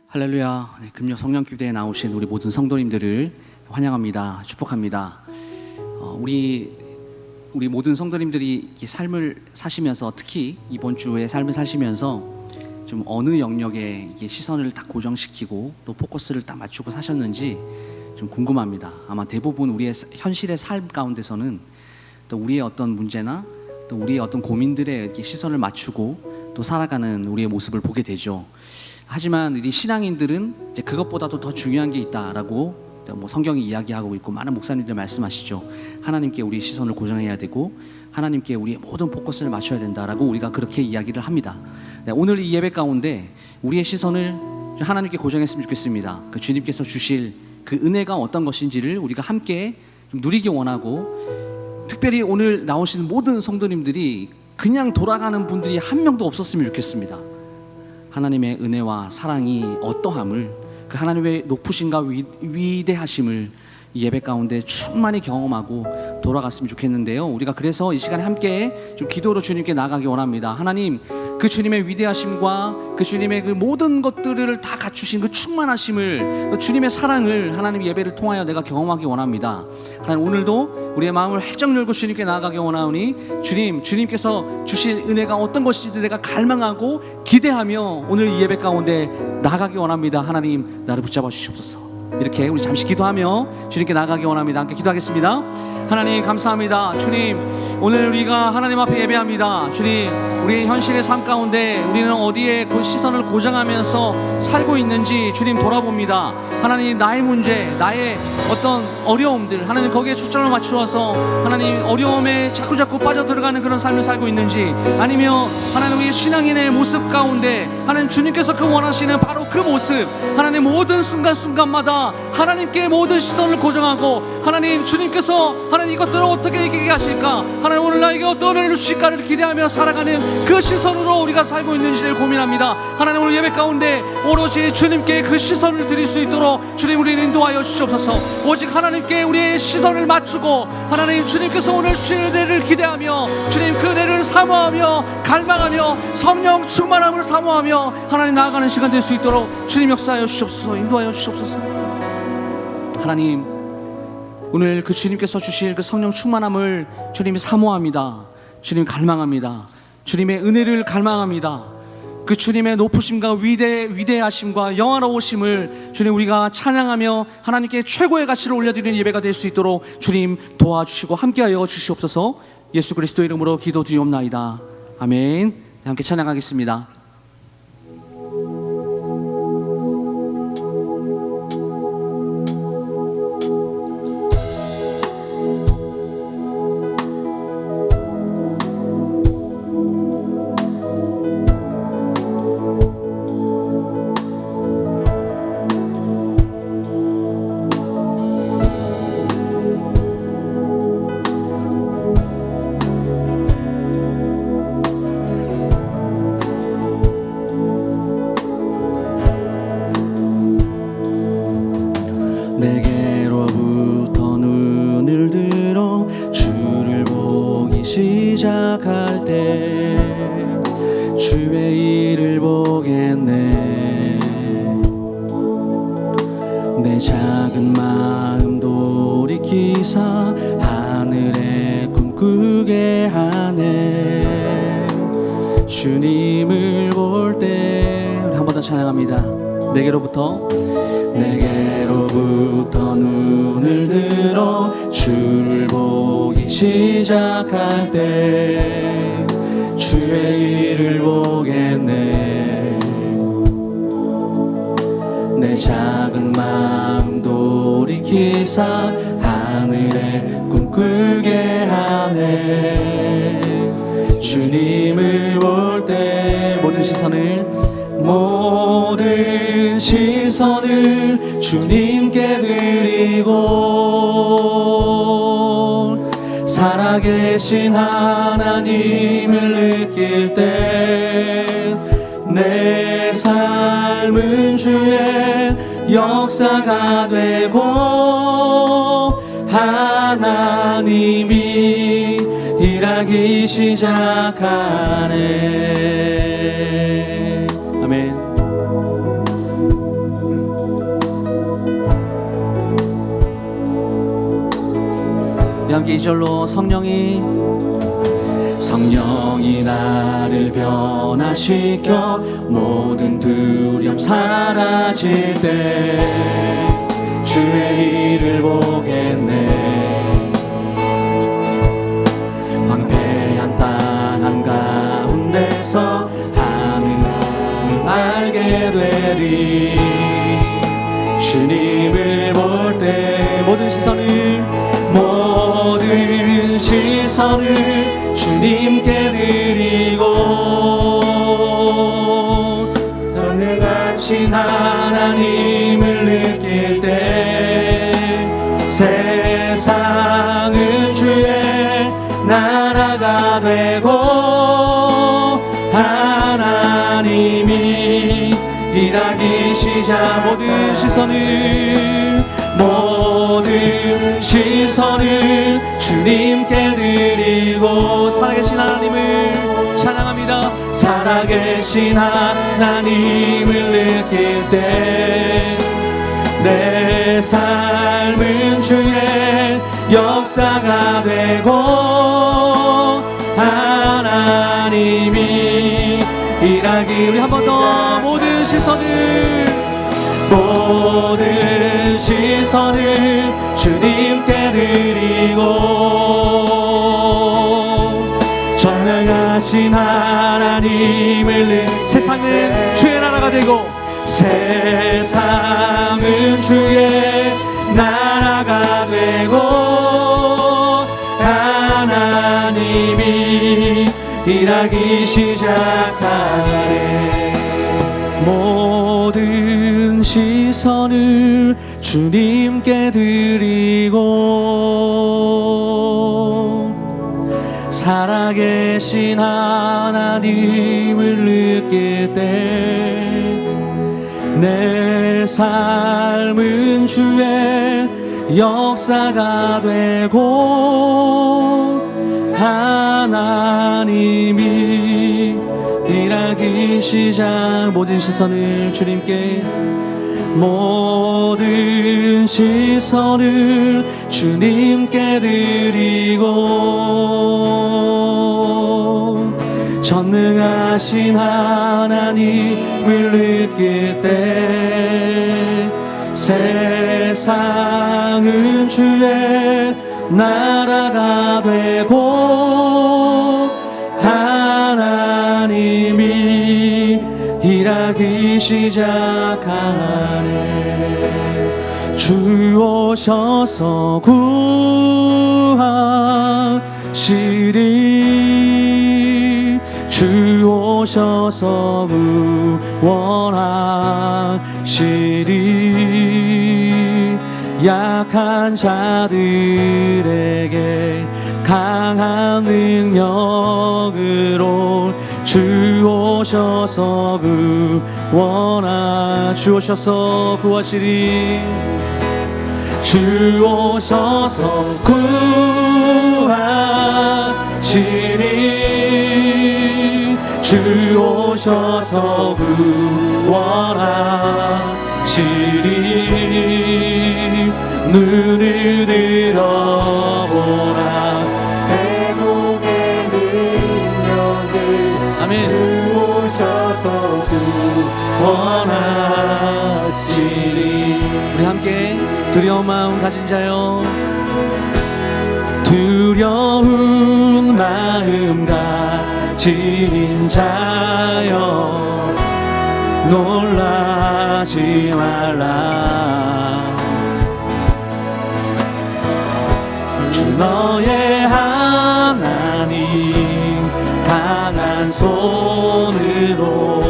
할렐루야. 금요 성령기도에 나오신 우리 모든 성도님들을 환영합니다. 축복합니다. 우리 모든 성도님들이 삶을 사시면서, 특히 이번 주에 삶을 사시면서 좀 어느 영역에 시선을 딱 고정시키고 또 포커스를 딱 맞추고 사셨는지 좀 궁금합니다. 아마 대부분 우리의 현실의 삶 가운데서는 또 우리의 어떤 문제나 또 우리의 어떤 고민들에 시선을 맞추고 또 살아가는 우리의 모습을 보게 되죠. 하지만 우리 신앙인들은 이제 그것보다도 더 중요한 게 있다라고 성경이 이야기하고 있고 많은 목사님들 말씀하시죠. 하나님께 우리 시선을 고정해야 되고 하나님께 우리의 모든 포커스를 맞춰야 된다라고 우리가 그렇게 이야기를 합니다. 오늘 이 예배 가운데 우리의 시선을 하나님께 고정했으면 좋겠습니다. 그 주님께서 주실 그 은혜가 어떤 것인지를 우리가 함께 좀 누리기 원하고, 특별히 오늘 나오신 모든 성도님들이 그냥 돌아가는 분들이 한 명도 없었으면 좋겠습니다. 하나님의 은혜와 사랑이 어떠함을, 그 하나님의 높으심과 위대하심을 이 예배 가운데 충만히 경험하고 돌아갔으면 좋겠는데요. 우리가 그래서 이 시간에 함께 좀 기도로 주님께 나아가기 원합니다. 하나님, 그 주님의 위대하심과 그 주님의 그 모든 것들을 다 갖추신 그 충만하심을, 그 주님의 사랑을 하나님 예배를 통하여 내가 경험하기 원합니다. 하나님, 오늘도 우리의 마음을 활짝 열고 주님께 나아가기 원하오니 주님께서 주실 은혜가 어떤 것인지 내가 갈망하고 기대하며 오늘 이 예배 가운데 나아가기 원합니다. 하나님, 나를 붙잡아 주시옵소서. 이렇게 우리 잠시 기도하며 주님께 나아가기 원합니다. 함께 기도하겠습니다. 하나님, 감사합니다. 주님, 오늘 우리가 하나님 앞에 예배합니다. 주님, 우리의 현실의 삶 가운데 우리는 어디에 그 시선을 고정하면서 살고 있는지 주님 돌아봅니다. 하나님, 나의 문제, 나의 어떤 어려움들, 하나님 거기에 초점을 맞추어서 하나님 어려움에 자꾸 빠져들어가는 그런 삶을 살고 있는지, 아니면 하나님 우리 신앙인의 모습 가운데 하나님 주님께서 그 원하시는 바로 그 모습, 하나님 모든 순간순간마다 하나님께 모든 시선을 고정하고 하나님 주님께서 하나님 이것들을 어떻게 이기게 하실까, 하나님 오늘 나에게 어떤 은혜를 주실까를 기대하며 살아가는 그 시선으로 우리가 살고 있는지를 고민합니다. 하나님, 오늘 예배 가운데 오로지 주님께 그 시선을 드릴 수 있도록 주님 우리를 인도하여 주시옵소서. 오직 하나님께 우리의 시선을 맞추고 하나님 주님께서 오늘 주실 은혜를 기대하며 주님 그 은혜를 사모하며 갈망하며 성령 충만함을 사모하며 하나님 나아가는 시간 될 수 있도록 주님 역사하여 주시옵소서. 인도하여 주시옵소서. 하나님, 오늘 그 주님께서 주실 그 성령 충만함을 주님이 사모합니다. 주님 갈망합니다. 주님의 은혜를 갈망합니다. 그 주님의 높으심과 위대하심과 영화로우심을 주님 우리가 찬양하며 하나님께 최고의 가치를 올려드리는 예배가 될 수 있도록 주님 도와주시고 함께하여 주시옵소서. 예수 그리스도 이름으로 기도드리옵나이다. 아멘. 함께 찬양하겠습니다. 내게로부터 눈을 들어 주를 보기 시작할 때 주의 일을 보겠네. 내 작은 마음 돌이키사 하늘에 꿈꾸게 하네. 주님을 볼 때 우리 한 번 더 찬양합니다. 내게로부터 눈을 들어 주를 보기 시작할 때 주의 일을 보겠네. 내 작은 마음 돌이키사 하늘에 꿈꾸게 하네. 주님을 볼 때 모든 시선을 주님께 드리고 살아계신 하나님을 느낄 때 내 삶은 주의 역사가 되고 하나님이 일하기 시작하네. 아멘. 함께 2절로 성령이 나를 변화시켜 모든 두려움 사라질 때 주의 일을 보겠네. 황폐한 땅 한가운데서 하늘을 알게 되리. 주님을 볼 때 모든 시선을 주님께 드리고 선능하신 하나님을 느낄 때 세상은 주의 나라가 되고 하나님이 일하기 시작. 모든 시선을 주님께 드리고 살아계신 하나님을 찬양합니다. 살아계신 하나님을 느낄 때 내 삶은 주의 역사가 되고 하나님이 일하기. 우리 한 번 더 모든 시선을 주님께 드리고 전능하신 하나님을 세상은 주의 나라가 되고 세상은 주의 나라가 되고 하나님이 일하기 시작하네. 모든 시선을 주님께 드리고 살아계신 하나님을 느낄 때 내 삶은 주의 역사가 되고 하나님이 일하기 시작. 모든 시선을 주님께 드리고 전능하신 하나님을 느낄 때 세상은 주의 나라가 되고 하나님이 일하기 시작하네. 주 오셔서 구하시리. 주 오셔서 구원하시리. 약한 자들에게 강한 능력으로 주 오셔서 주 오셔서 구하시리. 주 오셔서 구하시리. 주 오셔서 구원하시리. 눈을 들어보라 회복의 능력을. 아멘. 주 오셔서 구원하시리. 우리 함께 두려운 마음 가진 자여, 두려운 마음 가진 자여 놀라지 말라. 주 너의 하나님 강한 손으로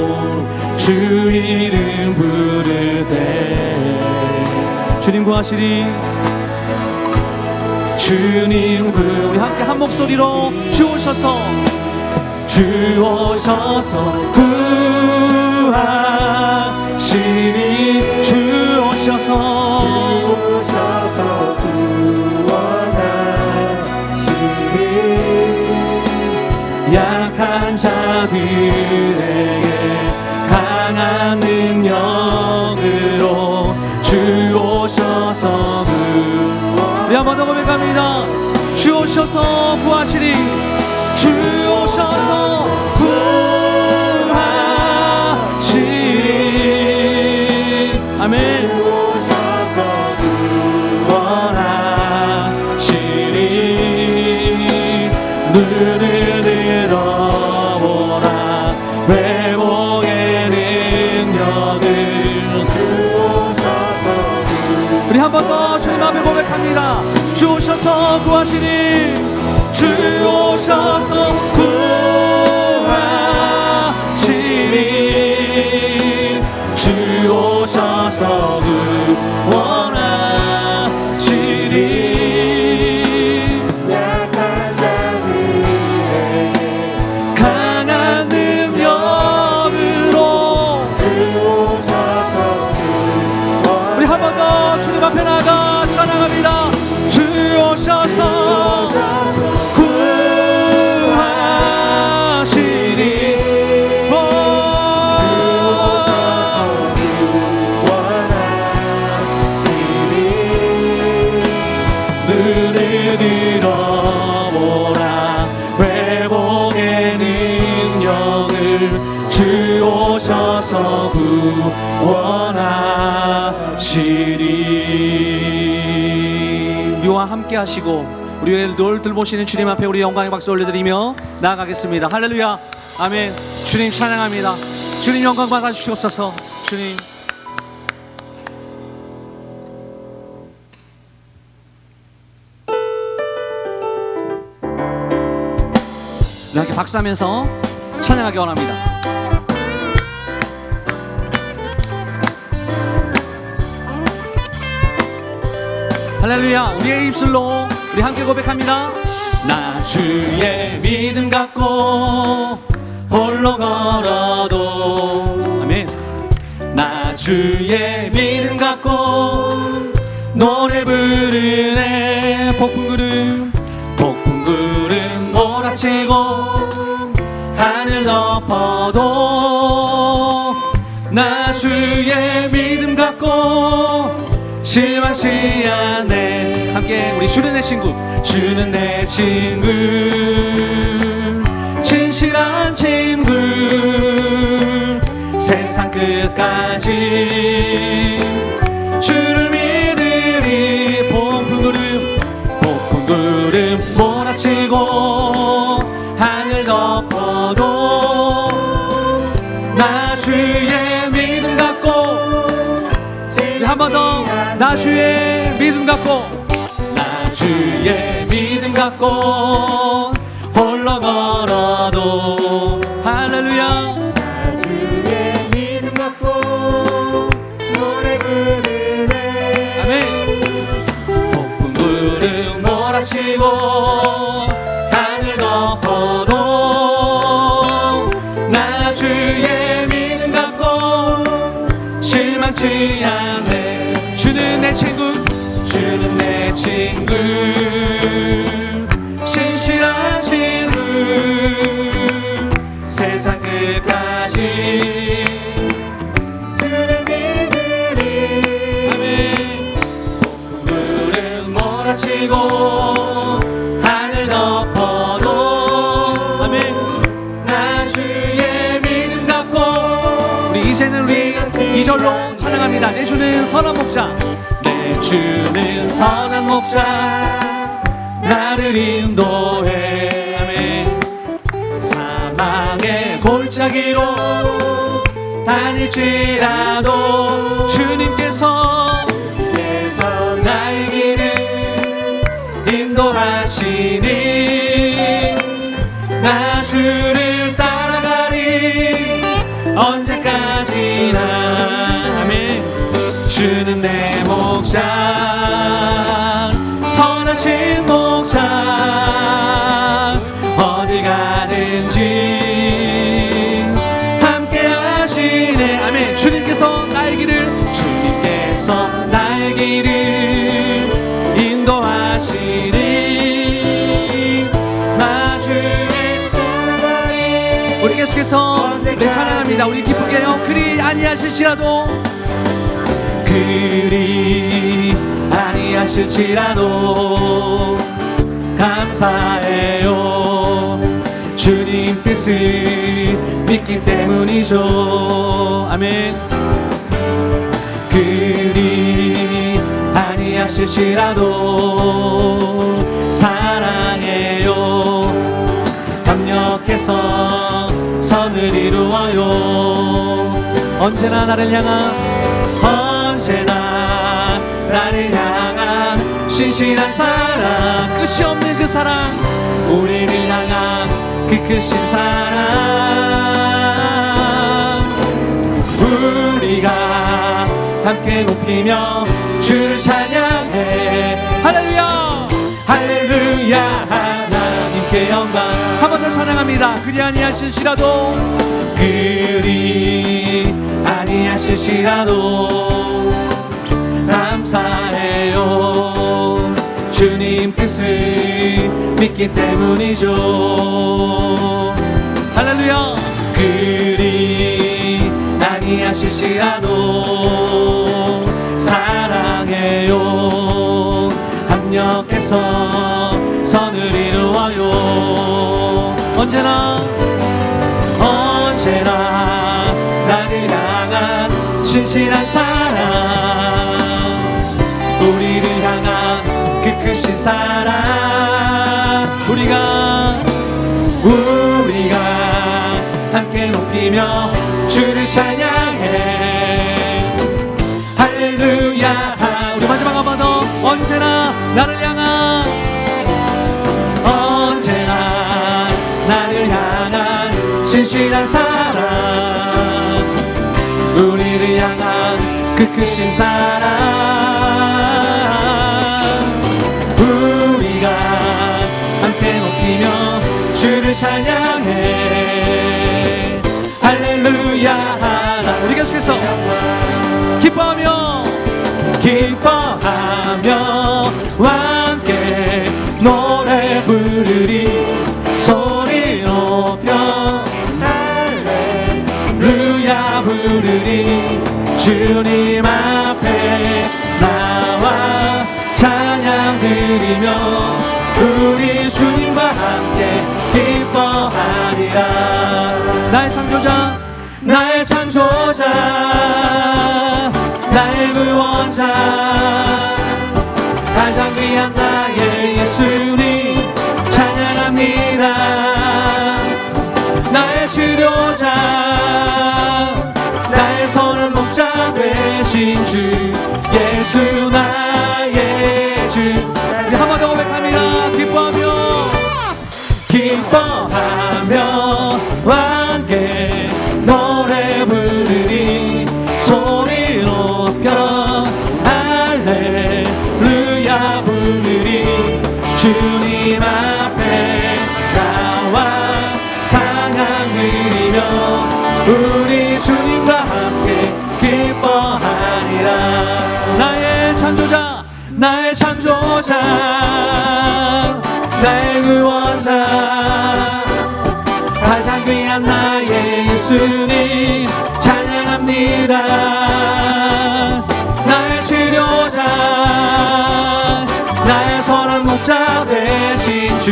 주 이름 부를 때 주님 구하시리. 주님 우리 함께 한 목소리로 주 오셔서 구하시니. 주 오셔서 구원하시니. 약한 자들에게 강한 능력으로 주 오셔서 우리 한 번 더 고백합니다. 주 주 오셔서 구하시리. 주 오셔서 구하시리. 아멘. 구원하시리. 눈을 들어보라. 회복의 능력을. 우리 한 번 더 주님 앞에 고백합니다. 주 오셔서 구하시니. 주 오셔서 구하시니. 주 오셔서 구원하시니. 약한 자들에게 강한 능력으로. 주 오셔서 우리 한 번 더 주님 앞에 나가 찬양합니다. 주 오셔서 구하시니. 눈을 들어보라. 회복의 능력을. 주 오셔서 구원하시리. 우리와 함께 하시고 우리의 늘 들보시는 주님 앞에 우리 영광의 박수 올려드리며 나아가겠습니다. 할렐루야. 아멘. 주님 찬양합니다. 주님 영광 받아주시옵소서. 주님. 이렇게 박수하면서 찬양하기 원합니다. 할렐루야. 우리의 입술로 우리 함께 고백합니다. 나 주의 믿음 갖고 홀로 걸어도. 아멘. 나 주의 믿음 갖고 노래 부르네. 폭풍구름 몰아치고 하늘 덮어도 나 주의 믿음 갖고 실망치 않네. 함께 우리 주는 내 친구. 주는 내 친구. 진실한 친구. 세상 끝까지 주를 믿으리. 폭풍구름 몰아치고 하늘 덮어도 나 주의 믿음 갖고. 한 번 더. 나 주의 믿음 갖고. 나 주의 믿음 갖고 홀로 걸어도. 할렐루야. 나 주의 믿음 갖고 노래 부르네. 아멘. 폭풍구름 몰아치고 하늘 덮어도 나 주의 믿음 갖고 실망치 않네. 주는 내 친구. 주는 내 친구. 신실한 친구. 세상 끝까지 주를 믿으리. 아멘. 폭풍구름 몰아치고 하늘 덮어도. 아멘. 나 주의 믿음 갖고. 우리 이제는 우리 2절로 찬양합니다. 내 주는 선한 목자. 내 주는 선한 목자 나를 인도해. 아멘. 사망의 골짜기로 다닐지라도 주님께서 나의 길을 인도하시니 나 주를 따라가리 언제까지나. 아멘. 주는 내 목자 선하신 목자 어디 가든지 함께 하시네. 아멘. 주님께서 나의 길을 인도하시니 나 주의 사랑하리. 우리 계속해서 내 찬양합니다. 우리 기쁘게요. 그리 아니하실지라도 감사해요. 주님 뜻을 믿기 때문이죠. 아멘. 그리 아니하실지라도 사랑해요. 협력해서 선을 이루어요. 언제나 나를 향한 언제나 나를 향한 신실한 사랑, 끝이 없는 그 사랑, 우리를 향한 그 크신 사랑, 우리가 함께 높이며 주를 찬양해. 할렐루야 할렐루야 하나님께 영광. 한 번 더 찬양합니다. 그리 아니하실지라도, 그리 아니하실지라도 감사해요. 주님 뜻을 믿기 때문이죠. 할렐루야. 그리 아니하실지라도 사랑해요. 합력해서 선을 이루어요. 언제나 나를 향한 신실한 사랑, 우리를 향한 그 크신 사랑, 우리가 함께 높이며 주를 찬양해. 할렐루야. 우리 마지막 한 번 더. 언제나 나를 향한, 언제나 나를 향한 신실한 사랑, 우리를 향한 그 크신 사랑, 우리가 함께 높이며 주를 찬양해. 할렐루야. 우리 계속해서 기뻐하며 함께 노래 부르리. 소리 높여 할렐루야 부르리. 주님 앞에 나와 찬양 드리며 우리 주님과 함께 기뻐하리라. 나의 창조자, 나의 창조자, 나의 구원자, 가장 귀한 나의 예수님 찬양합니다. 나의 치료자, 나의 선한 목자 되신 주 예수 나의 주. 한 번 더 고백합니다. 기뻐하며 함께 노래 부르리. 소리 높여 할렐루야 부르리. 주님 앞에 나와 찬양 드리며 우리 주님과 함께 기뻐하리라. 나의 창조자, 나의 창조자, 나의 구원자, 가장 귀한 나의 예수님 찬양합니다. 나의 치료자, 나의 선한 목자 되신 주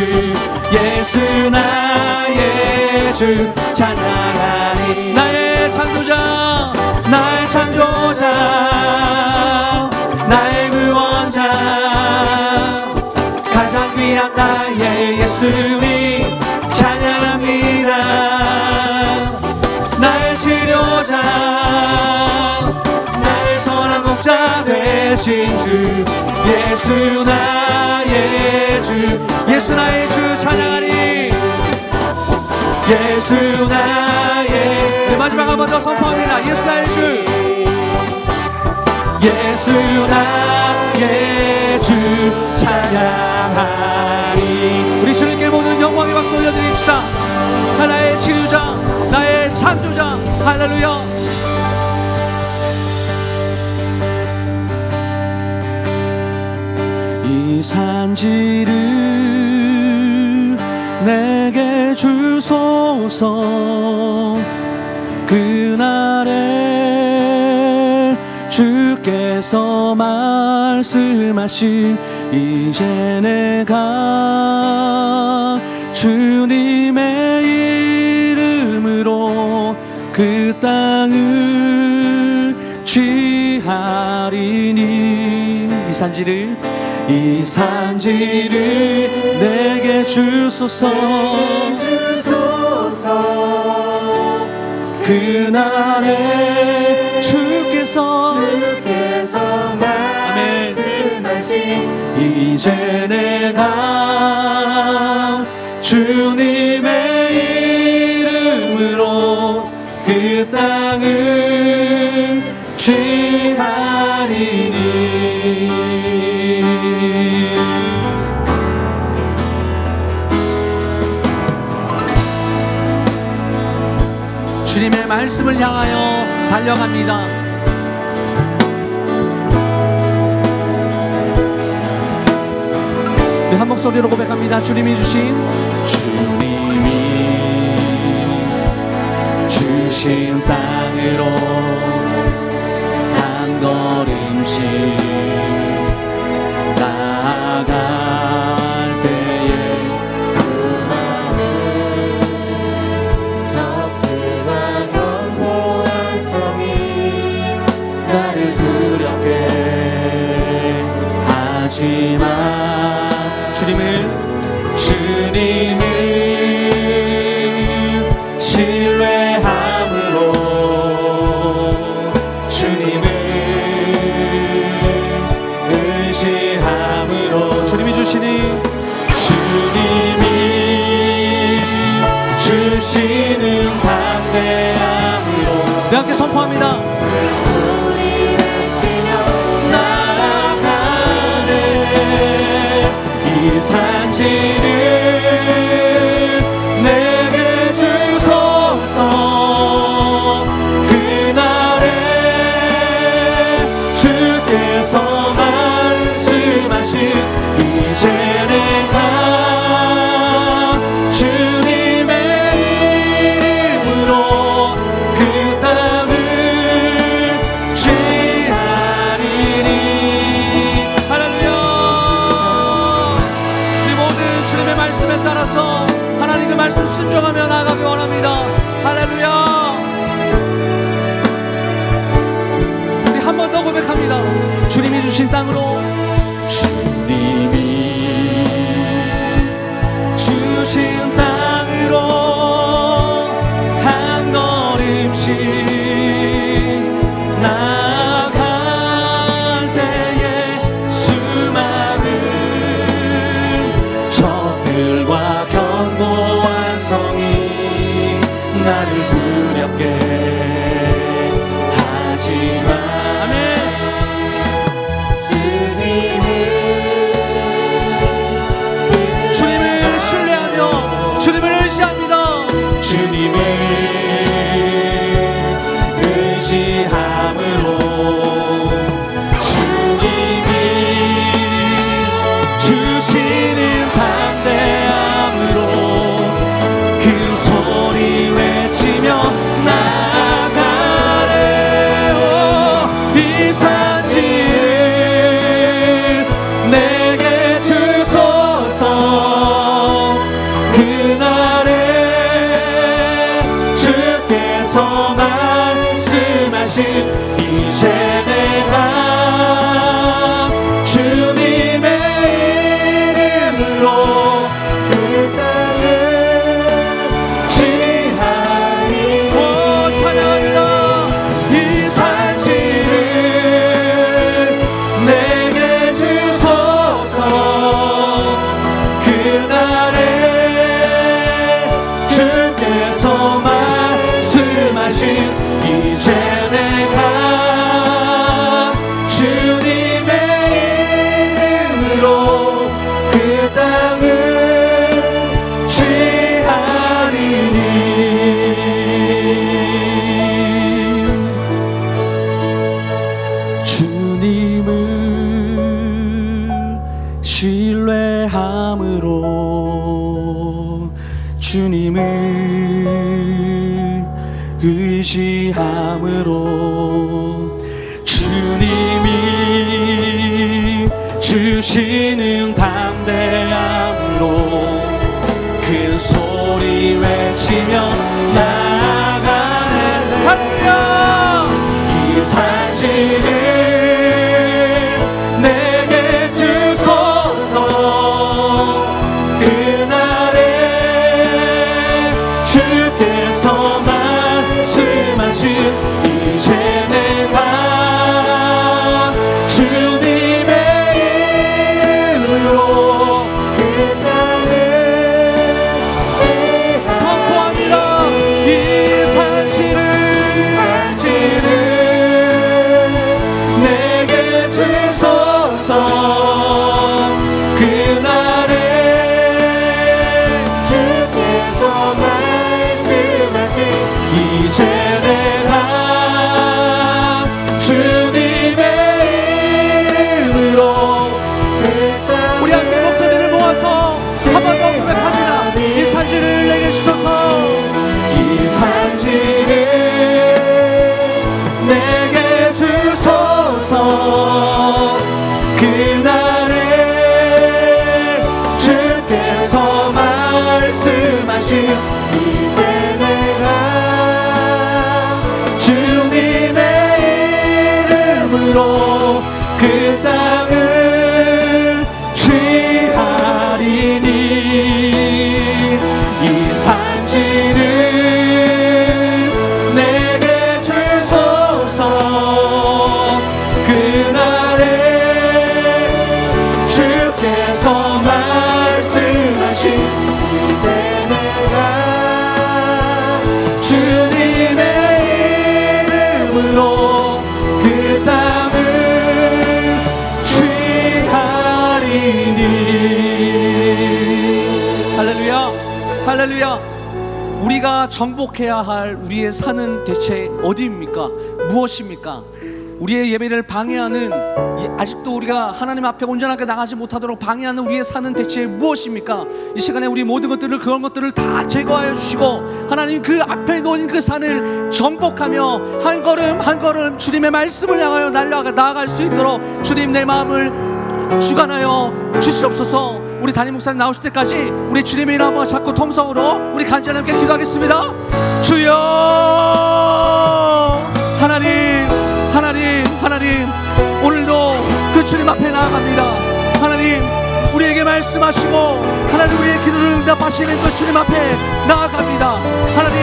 예수 나의 주 찬양하리. 나의 창조자, 나의 창조자, 나의 구원자, 가장 귀한 나의 예수님 찬양합니다. 나의 치료자, 나의 선한 목자 되신 주 예수 나의 주. 예수 나의 주 찬양하리. 예수 나의. 네, 마지막 한 번 더 선포합니다. 예수 나의 주, 예수 나의 주 찬양하리. 우리 주님께 모든 영광의 박수 올려드립시다. 나의 치유자, 나의 창조자. 할렐루야. 이 산지를 내게 주소서. 그날에 주께서 말씀하신 이제 내가 주님의 이름으로 그 땅을 취하리니 이 산지를 내게 주소서. 그날에 주께서 말씀하신 이제 내가 주님의 이름으로 그 땅을 취하리니. 주님의 말씀을 향하여 달려갑니다. 우리 한 목소리로 고백합니다. 주님이 주신 땅으로 한 걸음씩 나아갈 때에 수많은 적그와 견고한 성이 나를 두렵게 하지만 주님을 신뢰함으로 주님을 의지함으로 주님이 주시는 담대함으로 내 함께 선포합니다. 이 산지를 내게 주소서. 그날에 주께서 말씀하신 이제 내가 주님의 이름으로 그 땅을 취하리니. 할렐루야. 주님의 말씀에 따라서 하나님 그 말씀 순종하며 나아가기 원합니다. 할렐루야. 우리 한 번 더 고백합니다. 주님이 주신 땅으로 한 걸음씩 나아갈 때에 수많은 적들과 견고한 성이 나를 두렵게 하지만 아멘. 주님을 신뢰하며 주님을 의지합니다. 주님을 의지함으로 주님이 주시는 담대함으로 그 소리 외치며 나아가래요. 이 산지를 내게 주소서. 그날에 주께서 말씀하신 이제 내가 주님의 이름으로 그 땅을 취하리니. 오 찬양합니다. 이 산지를 내게 주소서. 그날에 주께서 말씀하신 이제 내가 주님의 이름으로 그 땅을 취하리니. 주님을 신뢰함으로 주님을 의지함으로 주님이 주시는 담대함으로 큰 소리 외치며 나아가네. 할렐루야. 이 사실을 내게 주소서. 그날에 주께서 말씀하신 이제 내가 주님의 이름으로 그 땅을 선포합니다. 이 사실을 내게 주소서. 그날에 주께서 말씀하신 이제 내가 주님의 이름으로 우리 함께 목소리를 모아서 한 번 더 고백합니다. 이 사실을 내게 주소서. 이 사실을 내게 주소서. 그날에 주께서 말씀하신 이제 내가 주님의 이름으로 그 땅을 취하리니. 이 산지를 내게 주소서. 그날에 주께서 말씀하신 이제 내가 주님의 이름으로 그 땅을 취하리니. 할렐루야. 할렐루야. 우리가 정복해야 할 우리의 산은 대체 어디입니까? 무엇입니까? 우리의 예배를 방해하는, 아직도 우리가 하나님 앞에 온전하게 나가지 못하도록 방해하는 우리의 산은 대체 무엇입니까? 이 시간에 우리 모든 것들을, 그런 것들을 다 제거하여 주시고 하나님 그 앞에 놓인 그 산을 정복하며 한 걸음 한 걸음 주님의 말씀을 향하여 나아갈 수 있도록 주님 내 마음을 주관하여 주시옵소서. 우리 담임 목사님 나오실 때까지 우리 주님의 이름 한번 잡고 통성으로 우리 간절히 함께 기도하겠습니다. 주여, 하나님, 하나님, 하나님, 오늘도 그 주님 앞에 나아갑니다. 하나님, 우리에게 말씀하시고 하나님 우리의 기도를 응답하시는 그 주님 앞에 나아갑니다. 하나님,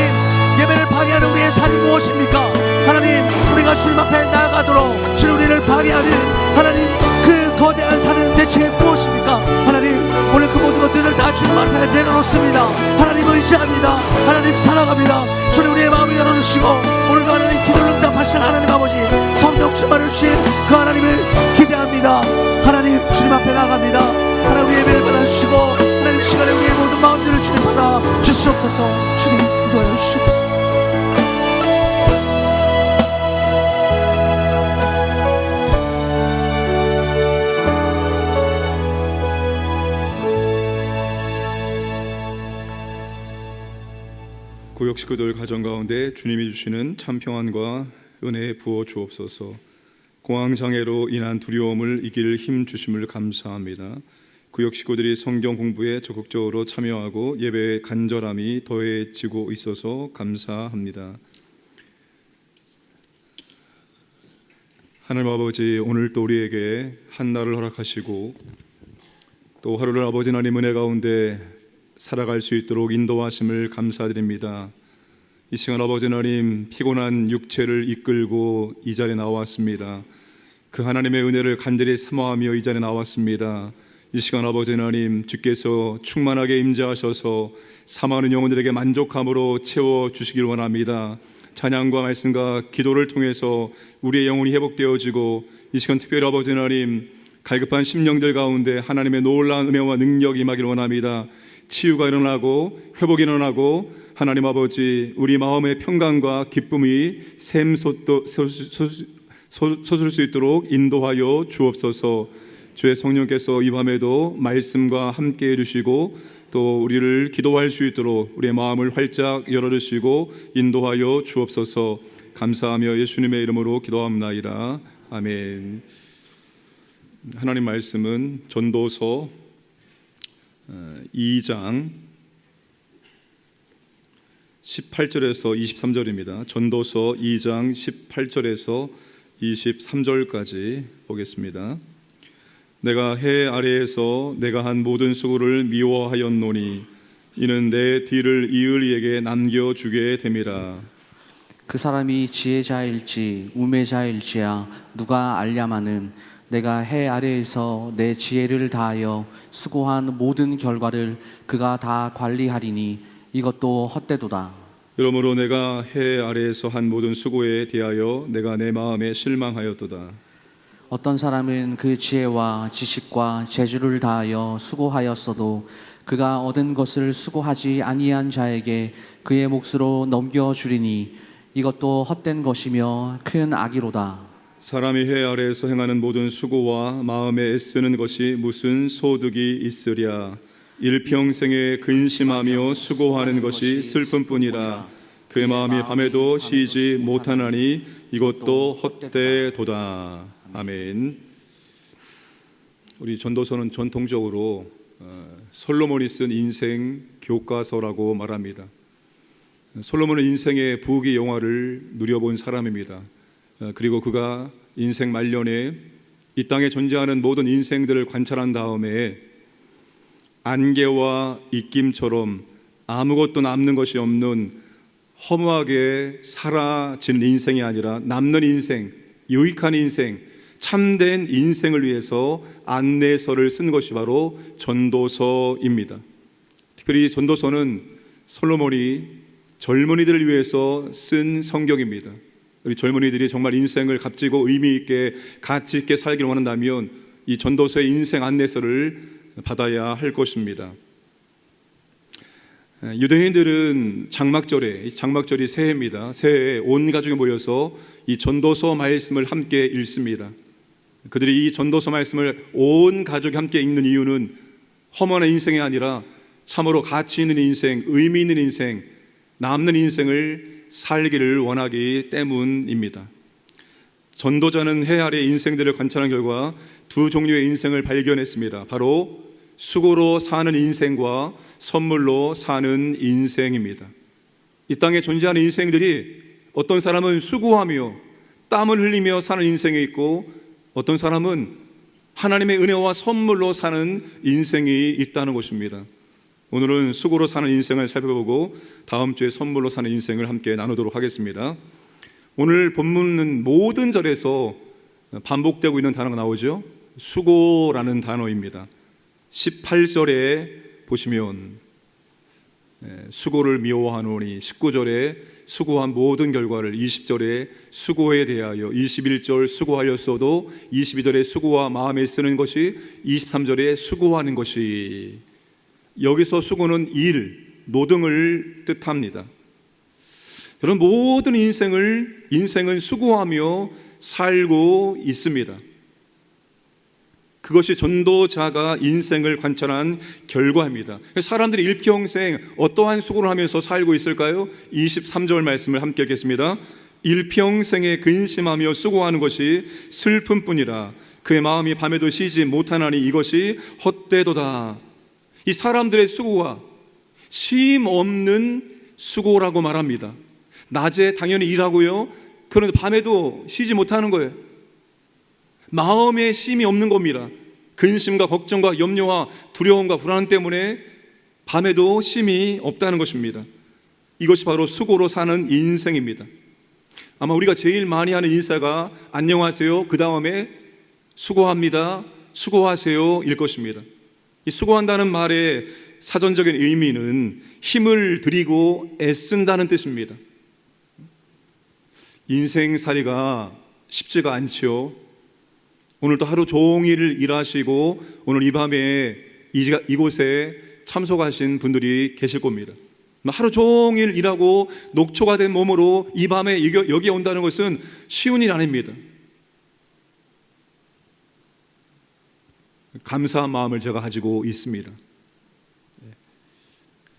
예배를 방해하는 우리의 산이 무엇입니까? 하나님, 우리가 주님 앞에 나아가도록 주님 우리를 방해하는 하나님 그 거대한 산은 대체 무엇입니까? 하나님, 오늘 그 모든 것들을 다 주님 앞에 내려놓습니다. 하나님 의지합니다. 하나님 사랑합니다. 주님 우리의 마음을 열어주시고 오늘도 하나님 기도를 응답하신 하나님 아버지 성령 충만을 주신 그 하나님을 기대합니다. 하나님 주님 앞에 나갑니다. 하나님 우리의 예배를 받아주시고 하나님 이 시간에 우리의 모든 마음들을 주님 받아 주시옵소서. 주님 기도하여 주시옵소서. 구역 식구들 가정 가운데 주님이 주시는 참 평안과 은혜 부어 주옵소서. 공황 장애로 인한 두려움을 이길 힘 주심을 감사합니다. 구역 식구들이 성경 공부에 적극적으로 참여하고 예배의 간절함이 더해지고 있어서 감사합니다. 하나님 아버지, 오늘 또 우리에게 한날을 허락하시고 또 하루를 아버지 하나님 은혜 가운데 살아갈 수 있도록 인도하심을 감사드립니다. 이 시간 아버지 하나님 피곤한 육체를 이끌고 이 자리에 나왔습니다. 그 하나님의 은혜를 간절히 사모하며 이 자리에 나왔습니다. 이 시간 아버지 하나님 주께서 충만하게 임재하셔서 사모하는 영혼들에게 만족함으로 채워주시길 원합니다. 찬양과 말씀과 기도를 통해서 우리의 영혼이 회복되어지고 이 시간 특별히 아버지 하나님 갈급한 심령들 가운데 하나님의 놀라운 은혜와 능력이 임하기를 원합니다. 치유가 일어나고 회복이 일어나고 하나님 아버지 우리 마음의 평강과 기쁨이 샘솟을 수 있도록 인도하여 주옵소서. 주의 성령께서 이 밤에도 말씀과 함께 해주시고 또 우리를 기도할 수 있도록 우리의 마음을 활짝 열어주시고 인도하여 주옵소서. 감사하며 예수님의 이름으로 기도합나이다. 아멘. 하나님 말씀은 전도서 2장 18절에서 23절입니다. 전도서 2장 18절에서 23절까지 보겠습니다. 내가 해 아래에서 내가 한 모든 수고를 미워하였노니 이는 내 뒤를 이을 이에게 남겨주게 됨이라. 그 사람이 지혜자일지 우매자일지야 누가 알랴마는 내가 해 아래에서 내 지혜를 다하여 수고한 모든 결과를 그가 다 관리하리니 이것도 헛되도다. 그러므로 내가 해 아래에서 한 모든 수고에 대하여 내가 내 마음에 실망하였도다. 어떤 사람은 그 지혜와 지식과 재주를 다하여 수고하였어도 그가 얻은 것을 수고하지 아니한 자에게 그의 몫으로 넘겨주리니 이것도 헛된 것이며 큰 악이로다. 사람이 해 아래에서 행하는 모든 수고와 마음에 애쓰는 것이 무슨 소득이 있으랴. 일평생에 근심하며 수고하는 것이 슬픔뿐이라. 그의 마음이 밤에도 쉬지 못하나니 이것도 헛되도다. 아멘. 우리 전도서는 전통적으로 솔로몬이 쓴 인생 교과서라고 말합니다. 솔로몬은 인생의 부귀 영화를 누려본 사람입니다. 그리고 그가 인생 말년에 이 땅에 존재하는 모든 인생들을 관찰한 다음에 안개와 입김처럼 아무것도 남는 것이 없는 허무하게 사라지는 인생이 아니라 남는 인생, 유익한 인생, 참된 인생을 위해서 안내서를 쓴 것이 바로 전도서입니다. 특별히 전도서는 솔로몬이 젊은이들을 위해서 쓴 성경입니다. 우리 젊은이들이 정말 인생을 값지고 의미 있게 가치 있게 살기를 원한다면 이 전도서의 인생 안내서를 받아야 할 것입니다. 유대인들은 장막절이 새해입니다. 새해에 온 가족이 모여서 이 전도서 말씀을 함께 읽습니다. 그들이 이 전도서 말씀을 온 가족이 함께 읽는 이유는 허무한 인생이 아니라 참으로 가치 있는 인생, 의미 있는 인생, 남는 인생을 살기를 원하기 때문입니다. 전도자는 해 아래 인생들을 관찰한 결과 두 종류의 인생을 발견했습니다. 바로 수고로 사는 인생과 선물로 사는 인생입니다. 이 땅에 존재하는 인생들이 어떤 사람은 수고하며 땀을 흘리며 사는 인생이 있고 어떤 사람은 하나님의 은혜와 선물로 사는 인생이 있다는 것입니다. 오늘은 수고로 사는 인생을 살펴보고 다음 주에 선물로 사는 인생을 함께 나누도록 하겠습니다. 오늘 본문은 모든 절에서 반복되고 있는 단어가 나오죠. 수고라는 단어입니다. 18절에 보시면 수고를 미워하노니, 19절에 수고한 모든 결과를, 20절에 수고에 대하여, 21절 수고하였어도, 22절에 수고와 마음에 쓰는 것이, 23절에 수고하는 것이. 여기서 수고는 일, 노동을 뜻합니다. 여러분, 모든 인생은 수고하며 살고 있습니다. 그것이 전도자가 인생을 관찰한 결과입니다. 사람들이 일평생 어떠한 수고를 하면서 살고 있을까요? 23절 말씀을 함께 읽겠습니다. 일평생에 근심하며 수고하는 것이 슬픔뿐이라. 그의 마음이 밤에도 쉬지 못하나니 이것이 헛되도다. 이 사람들의 수고가 쉼 없는 수고라고 말합니다. 낮에 당연히 일하고요. 그런데 밤에도 쉬지 못하는 거예요. 마음에 쉼이 없는 겁니다. 근심과 걱정과 염려와 두려움과 불안 때문에 밤에도 쉼이 없다는 것입니다. 이것이 바로 수고로 사는 인생입니다. 아마 우리가 제일 많이 하는 인사가 안녕하세요, 그 다음에 수고합니다, 수고하세요 일 것입니다. 이 수고한다는 말의 사전적인 의미는 힘을 들이고 애쓴다는 뜻입니다. 인생살이가 쉽지가 않지요. 오늘도 하루 종일 일하시고 오늘 이 밤에 이곳에 참석하신 분들이 계실 겁니다. 하루 종일 일하고 녹초가 된 몸으로 이 밤에 여기에 온다는 것은 쉬운 일 아닙니다. 감사한 마음을 제가 가지고 있습니다.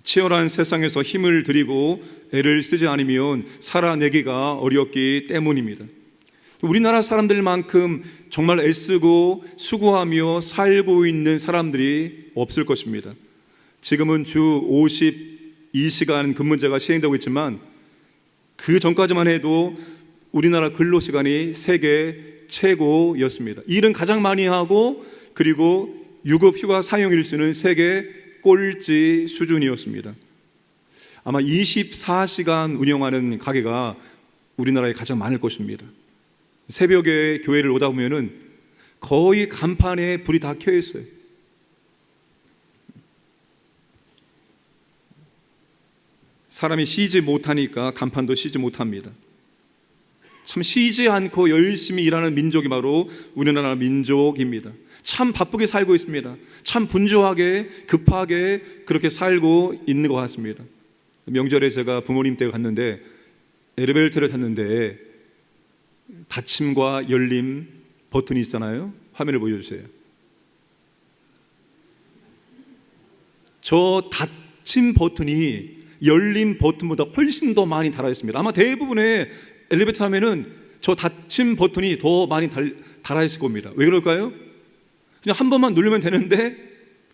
치열한 세상에서 힘을 들이고 애를 쓰지 않으면 살아내기가 어렵기 때문입니다. 우리나라 사람들만큼 정말 애쓰고 수고하며 살고 있는 사람들이 없을 것입니다. 지금은 주 52시간 근무제가 시행되고 있지만 그 전까지만 해도 우리나라 근로시간이 세계 최고였습니다. 일은 가장 많이 하고 그리고 유급휴가 사용일수는 세계 꼴찌 수준이었습니다. 아마 24시간 운영하는 가게가 우리나라에 가장 많을 것입니다. 새벽에 교회를 오다 보면은 거의 간판에 불이 다 켜 있어요. 사람이 쉬지 못하니까 간판도 쉬지 못합니다. 참 쉬지 않고 열심히 일하는 민족이 바로 우리나라 민족입니다. 참 바쁘게 살고 있습니다. 참 분주하게 급하게 그렇게 살고 있는 것 같습니다. 명절에 제가 부모님 댁에 갔는데 엘리베이터를 탔는데 닫힘과 열림 버튼이 있잖아요. 화면을 보여주세요. 저 닫힘 버튼이 열림 버튼보다 훨씬 더 많이 달아 있습니다. 아마 대부분의 엘리베이터 타면은 저 닫힘 버튼이 더 많이 달아 있을 겁니다. 왜 그럴까요? 그냥 한 번만 누르면 되는데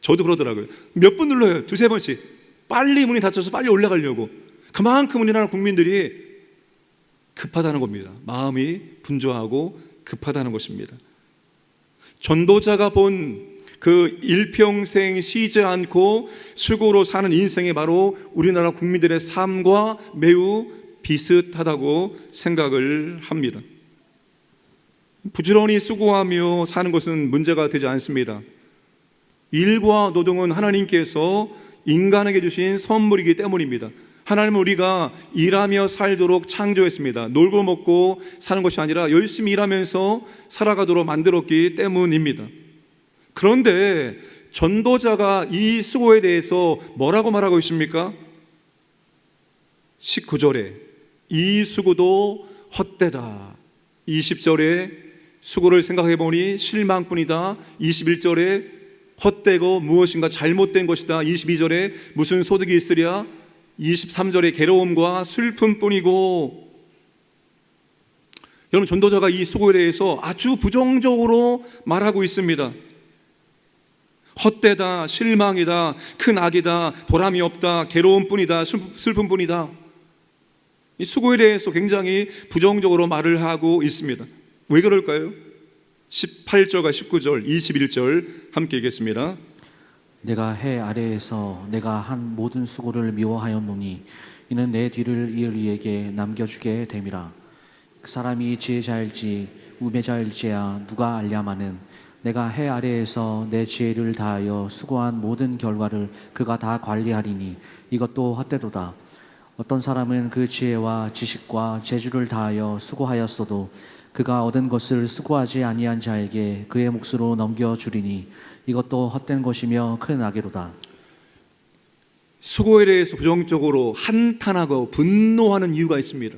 저도 그러더라고요. 몇 번 눌러요? 두세 번씩. 빨리 문이 닫혀서 빨리 올라가려고. 그만큼 우리나라 국민들이 급하다는 겁니다. 마음이 분주하고 급하다는 것입니다. 전도자가 본 그 일평생 쉬지 않고 수고로 사는 인생이 바로 우리나라 국민들의 삶과 매우 비슷하다고 생각을 합니다. 부지런히 수고하며 사는 것은 문제가 되지 않습니다. 일과 노동은 하나님께서 인간에게 주신 선물이기 때문입니다. 하나님은 우리가 일하며 살도록 창조했습니다. 놀고 먹고 사는 것이 아니라 열심히 일하면서 살아가도록 만들었기 때문입니다. 그런데 전도자가 이 수고에 대해서 뭐라고 말하고 있습니까? 19절에 이 수고도 헛되다. 20절에 수고를 생각해 보니 실망뿐이다. 21절에 헛되고 무엇인가 잘못된 것이다. 22절에 무슨 소득이 있으랴. 23절에 괴로움과 슬픔뿐이고. 여러분, 전도자가 이 수고에 대해서 아주 부정적으로 말하고 있습니다. 헛되다, 실망이다, 큰 악이다, 보람이 없다, 괴로움뿐이다, 슬픔뿐이다. 이 수고에 대해서 굉장히 부정적으로 말을 하고 있습니다. 왜 그럴까요? 18절과 19절, 21절 함께 읽겠습니다. 내가 해 아래에서 내가 한 모든 수고를 미워하였노니 이는 내 뒤를 이을 이에게 남겨주게 됨이라. 그 사람이 지혜자일지 우매자일지야 누가 알랴마는 내가 해 아래에서 내 지혜를 다하여 수고한 모든 결과를 그가 다 관리하리니 이것도 헛되도다. 어떤 사람은 그 지혜와 지식과 재주를 다하여 수고하였어도 그가 얻은 것을 수고하지 아니한 자에게 그의 몫으로 넘겨주리니 이것도 헛된 것이며 큰 악이로다. 수고에 대해서 부정적으로 한탄하고 분노하는 이유가 있습니다.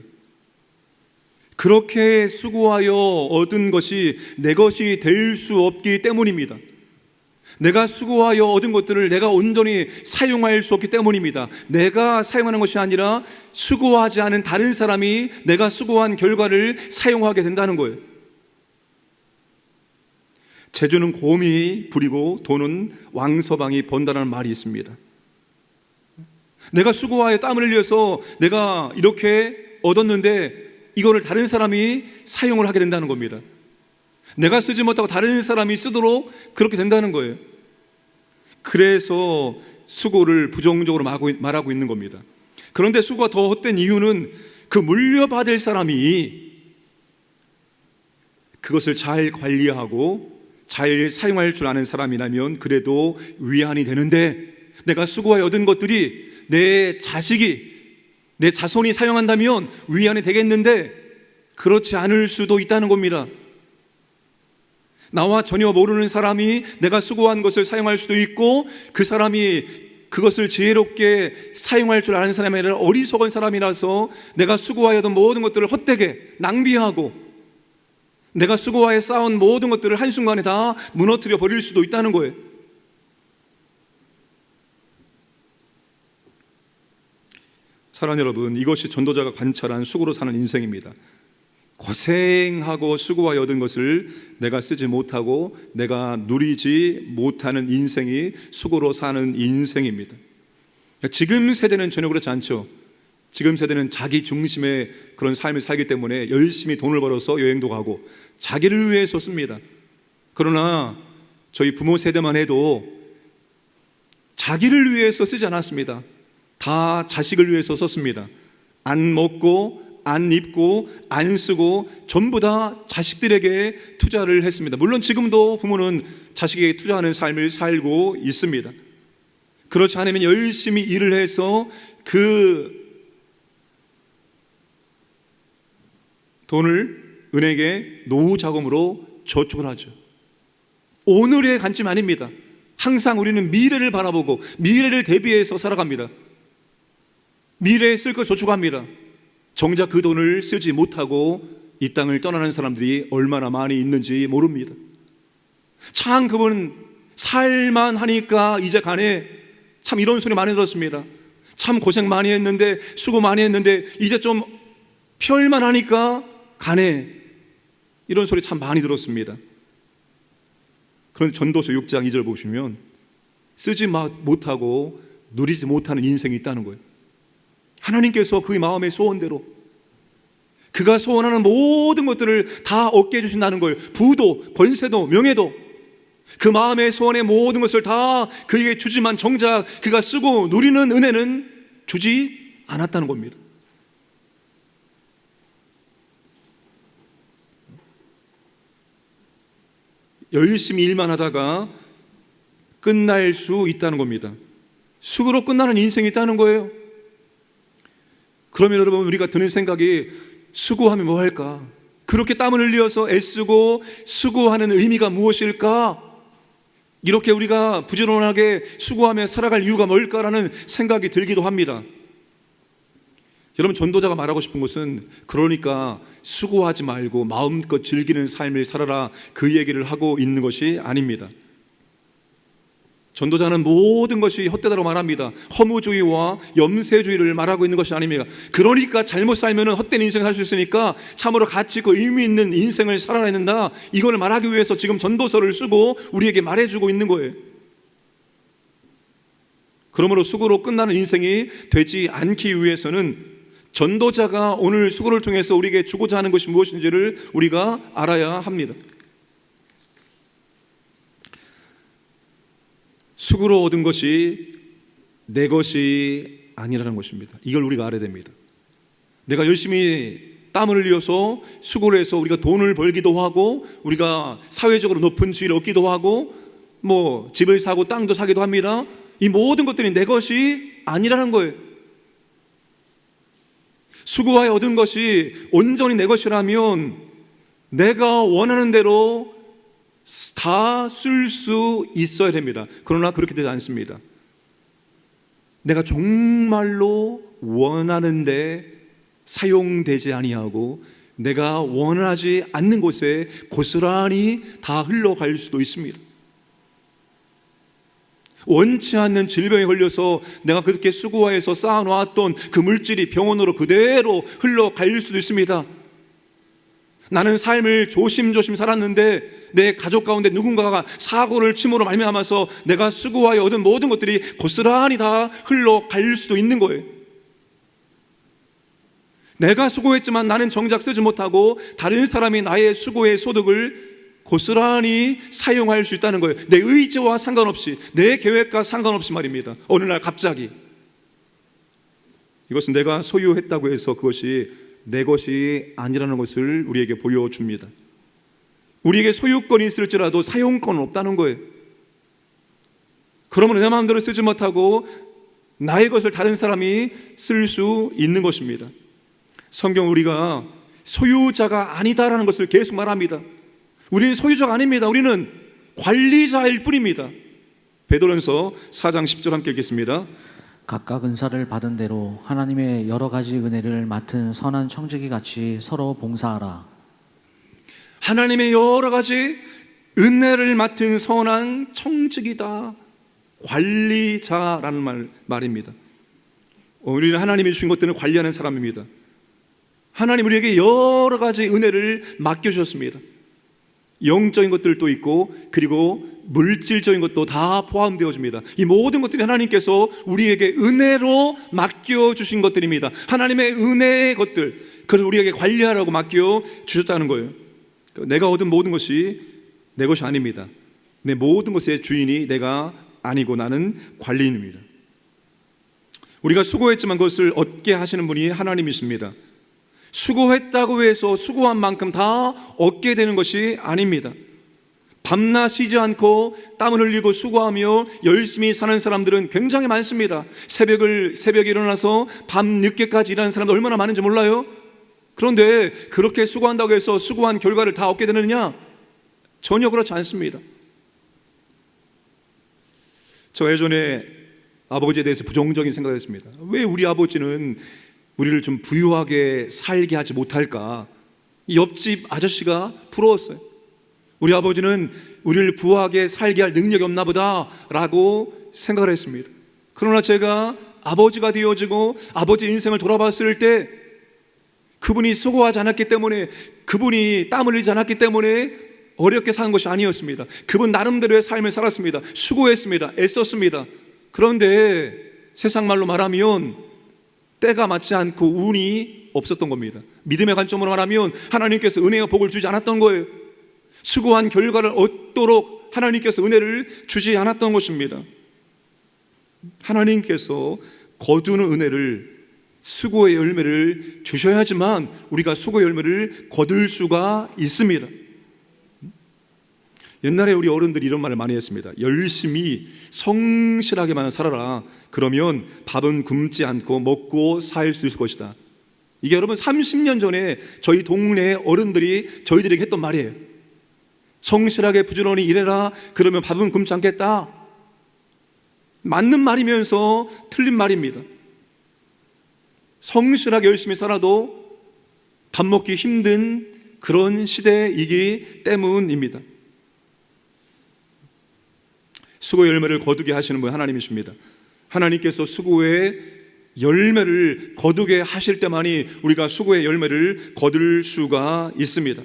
그렇게 수고하여 얻은 것이 내 것이 될 수 없기 때문입니다. 내가 수고하여 얻은 것들을 내가 온전히 사용할 수 없기 때문입니다. 내가 사용하는 것이 아니라 수고하지 않은 다른 사람이 내가 수고한 결과를 사용하게 된다는 거예요. 재주는 곰이 부리고 돈은 왕서방이 번다는 말이 있습니다. 내가 수고하여 땀을 흘려서 내가 이렇게 얻었는데 이거를 다른 사람이 사용을 하게 된다는 겁니다. 내가 쓰지 못하고 다른 사람이 쓰도록 그렇게 된다는 거예요. 그래서 수고를 부정적으로 말하고 있는 겁니다. 그런데 수고가 더 헛된 이유는 그 물려받을 사람이 그것을 잘 관리하고 잘 사용할 줄 아는 사람이라면 그래도 위안이 되는데, 내가 수고하여 얻은 것들이 내 자식이 내 자손이 사용한다면 위안이 되겠는데 그렇지 않을 수도 있다는 겁니다. 나와 전혀 모르는 사람이 내가 수고한 것을 사용할 수도 있고, 그 사람이 그것을 지혜롭게 사용할 줄 아는 사람이 아니라 어리석은 사람이라서 내가 수고하여던 모든 것들을 헛되게 낭비하고 내가 수고하여 쌓은 모든 것들을 한순간에 다 무너뜨려 버릴 수도 있다는 거예요. 사랑하는 여러분, 이것이 전도자가 관찰한 수고로 사는 인생입니다. 고생하고 수고하여 얻은 것을 내가 쓰지 못하고 내가 누리지 못하는 인생이 수고로 사는 인생입니다. 지금 세대는 전혀 그렇지 않죠. 지금 세대는 자기 중심의 그런 삶을 살기 때문에 열심히 돈을 벌어서 여행도 가고 자기를 위해서 씁니다. 그러나 저희 부모 세대만 해도 자기를 위해서 쓰지 않았습니다. 다 자식을 위해서 썼습니다. 안 먹고 안 입고 안 쓰고 전부 다 자식들에게 투자를 했습니다. 물론 지금도 부모는 자식에게 투자하는 삶을 살고 있습니다. 그렇지 않으면 열심히 일을 해서 그 돈을 은행에 노후 자금으로 저축을 하죠. 오늘의 관점 아닙니다. 항상 우리는 미래를 바라보고 미래를 대비해서 살아갑니다. 미래에 쓸 것 저축합니다. 정작 그 돈을 쓰지 못하고 이 땅을 떠나는 사람들이 얼마나 많이 있는지 모릅니다. 참 그분 살만 하니까 이제 가네. 참 이런 소리 많이 들었습니다. 참 고생 많이 했는데 수고 많이 했는데 이제 좀 펼만 하니까 가네. 이런 소리 참 많이 들었습니다. 그런데 전도서 6장 2절 보시면 쓰지 못하고 누리지 못하는 인생이 있다는 거예요. 하나님께서 그의 마음의 소원대로 그가 소원하는 모든 것들을 다 얻게 해주신다는 거예요. 부도, 권세도, 명예도 그 마음의 소원의 모든 것을 다 그에게 주지만 정작 그가 쓰고 누리는 은혜는 주지 않았다는 겁니다. 열심히 일만 하다가 끝날 수 있다는 겁니다. 수고로 끝나는 인생이 있다는 거예요. 그러면 여러분 우리가 드는 생각이 수고하면 뭐 할까? 그렇게 땀을 흘려서 애쓰고 수고하는 의미가 무엇일까? 이렇게 우리가 부지런하게 수고하며 살아갈 이유가 뭘까라는 생각이 들기도 합니다. 여러분 전도자가 말하고 싶은 것은 그러니까 수고하지 말고 마음껏 즐기는 삶을 살아라 그 얘기를 하고 있는 것이 아닙니다. 전도자는 모든 것이 헛되다고 말합니다. 허무주의와 염세주의를 말하고 있는 것이 아닙니다. 그러니까 잘못 살면 헛된 인생을 살 수 있으니까 참으로 가치 있고 의미 있는 인생을 살아야 된다. 이걸 말하기 위해서 지금 전도서를 쓰고 우리에게 말해주고 있는 거예요. 그러므로 수고로 끝나는 인생이 되지 않기 위해서는 전도자가 오늘 수고를 통해서 우리에게 주고자 하는 것이 무엇인지를 우리가 알아야 합니다. 수고로 얻은 것이 내 것이 아니라는 것입니다. 이걸 우리가 알아야 됩니다. 내가 열심히 땀을 흘려서 수고를 해서 우리가 돈을 벌기도 하고 우리가 사회적으로 높은 지위를 얻기도 하고 뭐 집을 사고 땅도 사기도 합니다. 이 모든 것들이 내 것이 아니라는 거예요. 수고하여 얻은 것이 온전히 내 것이라면 내가 원하는 대로 다 쓸 수 있어야 됩니다. 그러나 그렇게 되지 않습니다. 내가 정말로 원하는데 사용되지 아니하고 내가 원하지 않는 곳에 고스란히 다 흘러갈 수도 있습니다. 원치 않는 질병에 걸려서 내가 그렇게 수고해서 쌓아놓았던 그 물질이 병원으로 그대로 흘러갈 수도 있습니다. 나는 삶을 조심조심 살았는데 내 가족 가운데 누군가가 사고를 침으로 말미암아서 내가 수고하여 얻은 모든 것들이 고스란히 다 흘러갈 수도 있는 거예요. 내가 수고했지만 나는 정작 쓰지 못하고 다른 사람이 나의 수고의 소득을 고스란히 사용할 수 있다는 거예요. 내 의지와 상관없이, 내 계획과 상관없이 말입니다. 어느 날 갑자기 이것은 내가 소유했다고 해서 그것이 내 것이 아니라는 것을 우리에게 보여줍니다. 우리에게 소유권이 있을지라도 사용권은 없다는 거예요. 그러면 내 마음대로 쓰지 못하고 나의 것을 다른 사람이 쓸 수 있는 것입니다. 성경 우리가 소유자가 아니다라는 것을 계속 말합니다. 우리는 소유자가 아닙니다. 우리는 관리자일 뿐입니다. 베드로전서 4장 10절 함께 읽겠습니다. 각각 은사를 받은 대로 하나님의 여러 가지 은혜를 맡은 선한 청지기 같이 서로 봉사하라. 하나님의 여러 가지 은혜를 맡은 선한 청지기다. 관리자라는 말입니다. 우리는 하나님이 주신 것들을 관리하는 사람입니다. 하나님 우리에게 여러 가지 은혜를 맡겨주셨습니다. 영적인 것들도 있고 그리고 물질적인 것도 다 포함되어집니다. 이 모든 것들이 하나님께서 우리에게 은혜로 맡겨주신 것들입니다. 하나님의 은혜의 것들, 그걸 우리에게 관리하라고 맡겨주셨다는 거예요. 내가 얻은 모든 것이 내 것이 아닙니다. 내 모든 것의 주인이 내가 아니고 나는 관리인입니다. 우리가 수고했지만 그것을 얻게 하시는 분이 하나님이십니다. 수고했다고 해서 수고한 만큼 다 얻게 되는 것이 아닙니다. 밤낮 쉬지 않고 땀을 흘리고 수고하며 열심히 사는 사람들은 굉장히 많습니다. 새벽에 일어나서 밤 늦게까지 일하는 사람들 얼마나 많은지 몰라요? 그런데 그렇게 수고한다고 해서 수고한 결과를 다 얻게 되느냐? 전혀 그렇지 않습니다. 저 예전에 아버지에 대해서 부정적인 생각을 했습니다. 왜 우리 아버지는 우리를 좀 부유하게 살게 하지 못할까? 이 옆집 아저씨가 부러웠어요. 우리 아버지는 우리를 부유하게 살게 할 능력이 없나 보다 라고 생각을 했습니다. 그러나 제가 아버지가 되어지고 아버지 인생을 돌아봤을 때 그분이 수고하지 않았기 때문에, 그분이 땀 흘리지 않았기 때문에 어렵게 사는 것이 아니었습니다. 그분 나름대로의 삶을 살았습니다. 수고했습니다. 애썼습니다. 그런데 세상 말로 말하면 때가 맞지 않고 운이 없었던 겁니다. 믿음의 관점으로 말하면 하나님께서 은혜와 복을 주지 않았던 거예요. 수고한 결과를 얻도록 하나님께서 은혜를 주지 않았던 것입니다. 하나님께서 거두는 은혜를, 수고의 열매를 주셔야지만 우리가 수고의 열매를 거둘 수가 있습니다. 옛날에 우리 어른들이 이런 말을 많이 했습니다. 열심히 성실하게만 살아라. 그러면 밥은 굶지 않고 먹고 살 수 있을 것이다. 이게 여러분 30년 전에 저희 동네 어른들이 저희들에게 했던 말이에요. 성실하게 부지런히 일해라. 그러면 밥은 굶지 않겠다. 맞는 말이면서 틀린 말입니다. 성실하게 열심히 살아도 밥 먹기 힘든 그런 시대이기 때문입니다. 수고의 열매를 거두게 하시는 분 하나님이십니다. 하나님께서 수고의 열매를 거두게 하실 때만이 우리가 수고의 열매를 거둘 수가 있습니다.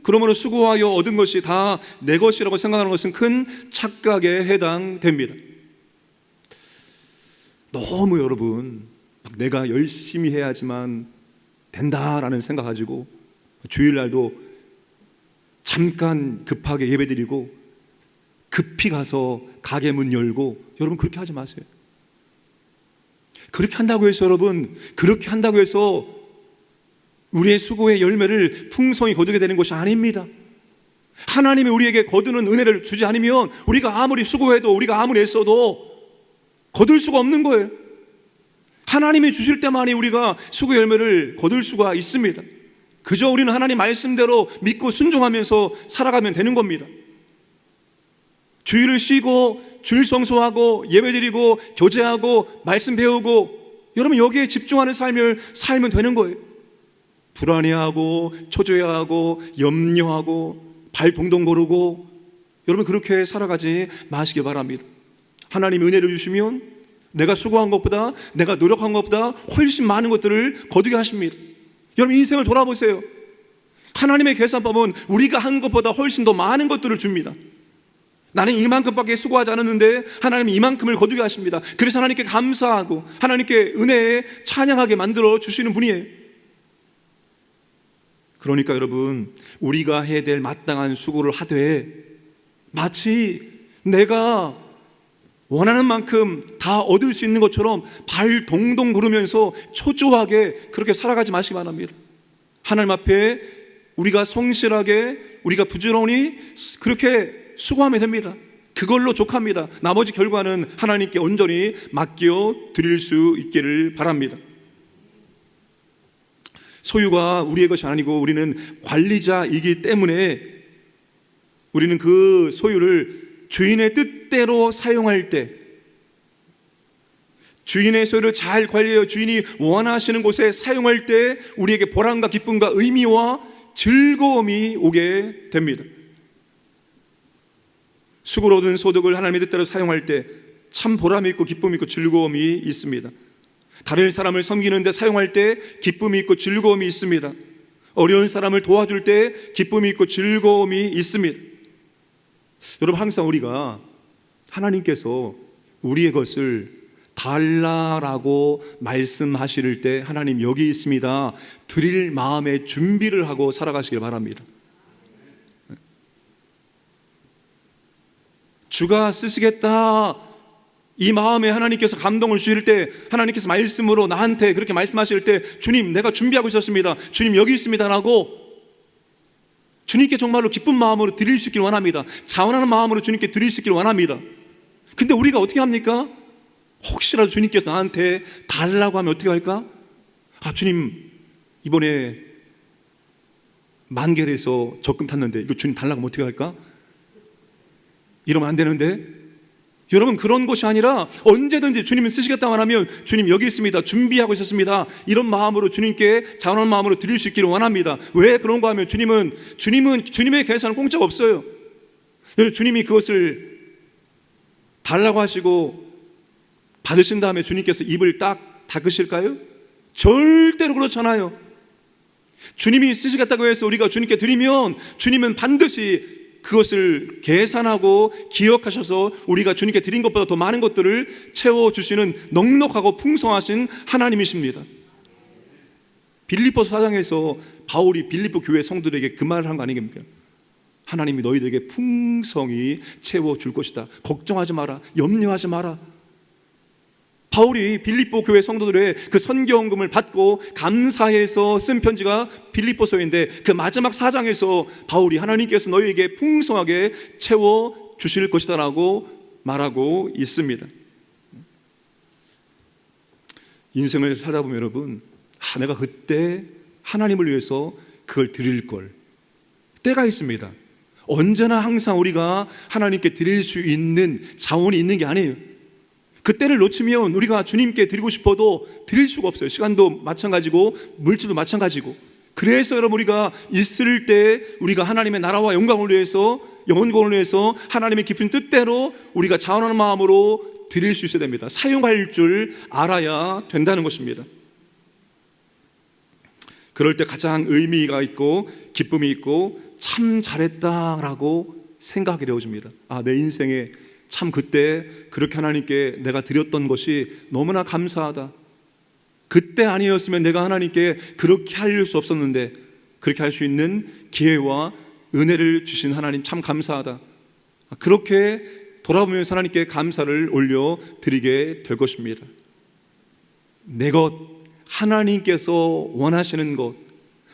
그러므로 수고하여 얻은 것이 다 내 것이라고 생각하는 것은 큰 착각에 해당됩니다. 너무 여러분 내가 열심히 해야지만 된다라는 생각 가지고 주일날도 잠깐 급하게 예배드리고 급히 가서 가게 문 열고, 여러분 그렇게 하지 마세요. 그렇게 한다고 해서 여러분, 그렇게 한다고 해서 우리의 수고의 열매를 풍성히 거두게 되는 것이 아닙니다. 하나님이 우리에게 거두는 은혜를 주지 않으면 우리가 아무리 수고해도, 우리가 아무리 애써도 거둘 수가 없는 거예요. 하나님이 주실 때만이 우리가 수고의 열매를 거둘 수가 있습니다. 그저 우리는 하나님 말씀대로 믿고 순종하면서 살아가면 되는 겁니다. 주일을 쉬고 주일 성수하고 예배드리고 교제하고 말씀 배우고, 여러분 여기에 집중하는 삶을 살면 되는 거예요. 불안해하고 초조해하고 염려하고 발 동동 거르고, 여러분 그렇게 살아가지 마시기 바랍니다. 하나님 은혜를 주시면 내가 수고한 것보다, 내가 노력한 것보다 훨씬 많은 것들을 거두게 하십니다. 여러분 인생을 돌아보세요. 하나님의 계산법은 우리가 한 것보다 훨씬 더 많은 것들을 줍니다. 나는 이만큼밖에 수고하지 않았는데 하나님이 이만큼을 거두게 하십니다. 그래서 하나님께 감사하고 하나님께 은혜에 찬양하게 만들어 주시는 분이에요. 그러니까 여러분 우리가 해야 될 마땅한 수고를 하되 마치 내가 원하는 만큼 다 얻을 수 있는 것처럼 발 동동 구르면서 초조하게 그렇게 살아가지 마시기 바랍니다. 하나님 앞에 우리가 성실하게, 우리가 부지런히 그렇게 수고하면 됩니다. 그걸로 족합니다. 나머지 결과는 하나님께 온전히 맡겨 드릴 수 있기를 바랍니다. 소유가 우리의 것이 아니고 우리는 관리자이기 때문에 우리는 그 소유를 주인의 뜻대로 사용할 때, 주인의 소유를 잘 관리하여 주인이 원하시는 곳에 사용할 때 우리에게 보람과 기쁨과 의미와 즐거움이 오게 됩니다. 수고로 얻은 소득을 하나님의 뜻대로 사용할 때 참 보람이 있고 기쁨이 있고 즐거움이 있습니다. 다른 사람을 섬기는 데 사용할 때 기쁨이 있고 즐거움이 있습니다. 어려운 사람을 도와줄 때 기쁨이 있고 즐거움이 있습니다. 여러분, 항상 우리가 하나님께서 우리의 것을 달라라고 말씀하실 때 하나님 여기 있습니다, 드릴 마음의 준비를 하고 살아가시길 바랍니다. 주가 쓰시겠다, 이 마음에 하나님께서 감동을 주실 때, 하나님께서 말씀으로 나한테 그렇게 말씀하실 때, 주님 내가 준비하고 있었습니다, 주님 여기 있습니다 라고 주님께 정말로 기쁜 마음으로 드릴 수 있길 원합니다. 자원하는 마음으로 주님께 드릴 수 있길 원합니다. 근데 우리가 어떻게 합니까? 혹시라도 주님께서 나한테 달라고 하면 어떻게 할까? 주님 이번에 만개에서 적금 탔는데 이거 주님 달라고 하면 어떻게 할까? 이러면 안 되는데. 여러분, 그런 것이 아니라 언제든지 주님이 쓰시겠다고 하면 주님 여기 있습니다, 준비하고 있었습니다, 이런 마음으로 주님께 자원하는 마음으로 드릴 수 있기를 원합니다. 왜 그런가 하면 주님은 주님의 계산은 공짜가 없어요. 주님이 그것을 달라고 하시고 받으신 다음에 주님께서 입을 딱 닫으실까요? 절대로 그렇잖아요. 주님이 쓰시겠다고 해서 우리가 주님께 드리면 주님은 반드시 그것을 계산하고 기억하셔서 우리가 주님께 드린 것보다 더 많은 것들을 채워주시는 넉넉하고 풍성하신 하나님이십니다. 빌립보서 4장에서 바울이 빌립보 교회 성도들에게 그 말을 한 거 아니겠습니까? 하나님이 너희들에게 풍성히 채워줄 것이다, 걱정하지 마라, 염려하지 마라. 바울이 빌립보 교회 성도들의 그 선교헌금을 받고 감사해서 쓴 편지가 빌립보서인데, 그 마지막 4장에서 바울이 하나님께서 너희에게 풍성하게 채워주실 것이다 라고 말하고 있습니다. 인생을 살다 보면 여러분, 내가 그때 하나님을 위해서 그걸 드릴 걸, 때가 있습니다. 언제나 항상 우리가 하나님께 드릴 수 있는 자원이 있는 게 아니에요. 그때를 놓치면 우리가 주님께 드리고 싶어도 드릴 수가 없어요. 시간도 마찬가지고 물질도 마찬가지고. 그래서 여러분, 우리가 있을 때 우리가 하나님의 나라와 영광을 위해서, 영혼공을 위해서 하나님의 깊은 뜻대로 우리가 자원하는 마음으로 드릴 수 있어야 됩니다. 사용할 줄 알아야 된다는 것입니다. 그럴 때 가장 의미가 있고 기쁨이 있고 참 잘했다라고 생각이 되어집니다. 내 인생에 참 그때 그렇게 하나님께 내가 드렸던 것이 너무나 감사하다. 그때 아니었으면 내가 하나님께 그렇게 할 수 없었는데 그렇게 할 수 있는 기회와 은혜를 주신 하나님 참 감사하다. 그렇게 돌아보면서 하나님께 감사를 올려드리게 될 것입니다. 내 것, 하나님께서 원하시는 것,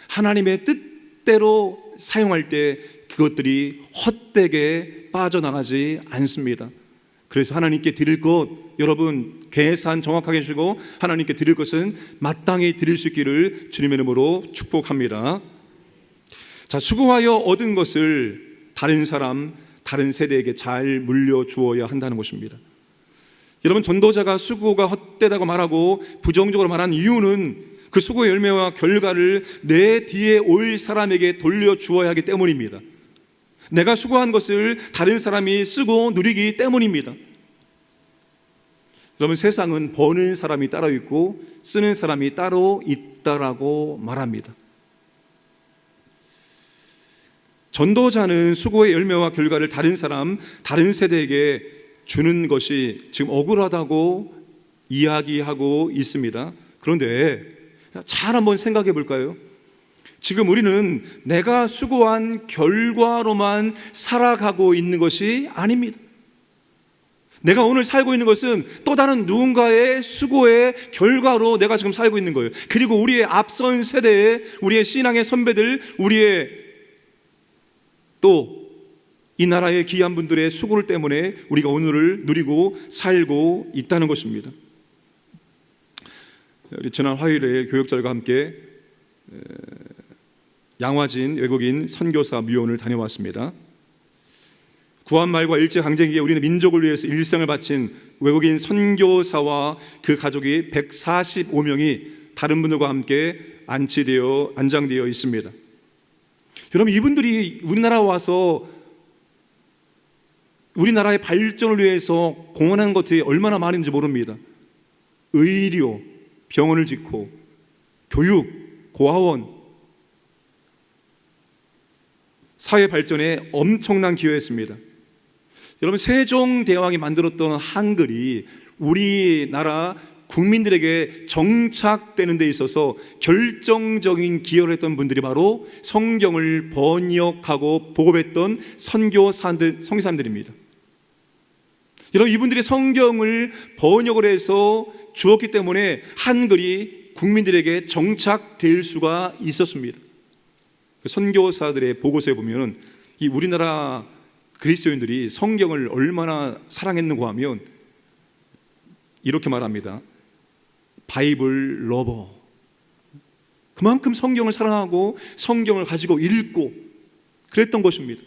하나님의 뜻대로 사용할 때 그것들이 헛되게 빠져나가지 않습니다. 그래서 하나님께 드릴 것, 여러분 계산 정확하게 하시고 하나님께 드릴 것은 마땅히 드릴 수 있기를 주님의 이름으로 축복합니다. 자, 수고하여 얻은 것을 다른 사람, 다른 세대에게 잘 물려주어야 한다는 것입니다. 여러분, 전도자가 수고가 헛되다고 말하고 부정적으로 말한 이유는 그 수고의 열매와 결과를 내 뒤에 올 사람에게 돌려주어야 하기 때문입니다. 내가 수고한 것을 다른 사람이 쓰고 누리기 때문입니다. 여러분, 세상은 버는 사람이 따로 있고 쓰는 사람이 따로 있다라고 말합니다. 전도자는 수고의 열매와 결과를 다른 사람, 다른 세대에게 주는 것이 지금 억울하다고 이야기하고 있습니다. 그런데 잘 한번 생각해 볼까요? 지금 우리는 내가 수고한 결과로만 살아가고 있는 것이 아닙니다. 내가 오늘 살고 있는 것은 또 다른 누군가의 수고의 결과로 내가 지금 살고 있는 거예요. 그리고 우리의 앞선 세대의, 우리의 신앙의 선배들, 우리의 또 이 나라의 귀한 분들의 수고를 때문에 우리가 오늘을 누리고 살고 있다는 것입니다. 우리 지난 화요일에 교역절과 함께 양화진 외국인 선교사 미원을 다녀왔습니다. 구한말과 일제강점기에 우리는 민족을 위해서 일생을 바친 외국인 선교사와 그 가족이 145명이 다른 분들과 함께 안장되어 있습니다. 여러분, 이분들이 우리나라 와서 우리나라의 발전을 위해서 공헌한 것이 얼마나 많은지 모릅니다. 의료, 병원을 짓고 교육, 고아원, 사회 발전에 엄청난 기여했습니다. 여러분, 세종대왕이 만들었던 한글이 우리나라 국민들에게 정착되는 데 있어서 결정적인 기여를 했던 분들이 바로 성경을 번역하고 보급했던 선교사들, 성교사님들입니다. 여러분, 이분들이 성경을 번역을 해서 주었기 때문에 한글이 국민들에게 정착될 수가 있었습니다. 그 선교사들의 보고서에 보면 이 우리나라 그리스도인들이 성경을 얼마나 사랑했는가 하면 이렇게 말합니다. 바이블 러버. 그만큼 성경을 사랑하고 성경을 가지고 읽고 그랬던 것입니다.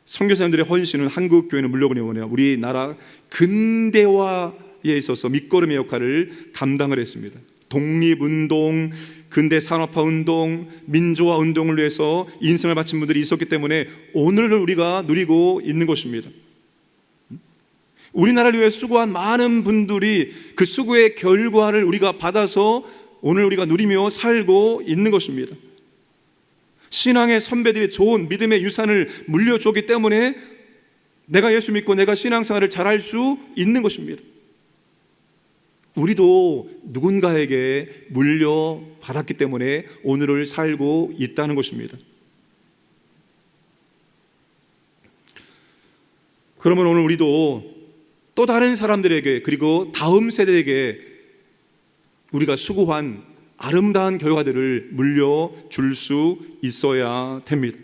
선교사님들의 헌신은 한국 교회는 물론이고 우리나라 근대화에 있어서 밑거름의 역할을 감당을 했습니다. 독립운동, 근대 산업화 운동, 민주화 운동을 위해서 인생을 바친 분들이 있었기 때문에 오늘을 우리가 누리고 있는 것입니다. 우리나라를 위해 수고한 많은 분들이 그 수고의 결과를 우리가 받아서 오늘 우리가 누리며 살고 있는 것입니다. 신앙의 선배들이 좋은 믿음의 유산을 물려주었기 때문에 내가 예수 믿고 내가 신앙생활을 잘할 수 있는 것입니다. 우리도 누군가에게 물려받았기 때문에 오늘을 살고 있다는 것입니다. 그러면 오늘 우리도 또 다른 사람들에게 그리고 다음 세대에게 우리가 수고한 아름다운 결과들을 물려줄 수 있어야 됩니다.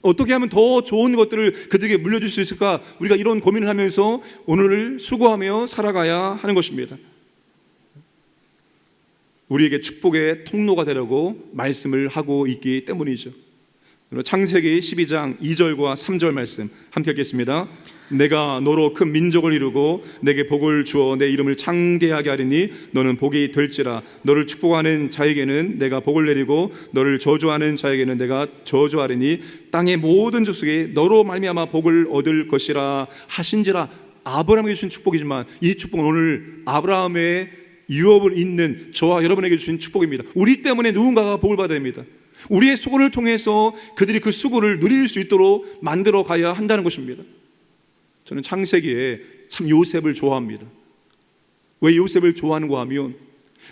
어떻게 하면 더 좋은 것들을 그들에게 물려줄 수 있을까? 우리가 이런 고민을 하면서 오늘을 수고하며 살아가야 하는 것입니다. 우리에게 축복의 통로가 되라고 말씀을 하고 있기 때문이죠. 창세기 12장 2절과 3절 말씀 함께 읽겠습니다. 내가 너로 큰 민족을 이루고 내게 복을 주어 내 이름을 창대하게 하리니 너는 복이 될지라. 너를 축복하는 자에게는 내가 복을 내리고 너를 저주하는 자에게는 내가 저주하리니 땅의 모든 족속이 너로 말미암아 복을 얻을 것이라 하신지라. 아브라함에게 주신 축복이지만 이 축복은 오늘 아브라함의 유업을 잇는 저와 여러분에게 주신 축복입니다. 우리 때문에 누군가가 복을 받아야 됩니다. 우리의 수고를 통해서 그들이 그 수고를 누릴 수 있도록 만들어 가야 한다는 것입니다. 저는 창세기에 참 요셉을 좋아합니다. 왜 요셉을 좋아하는가 하면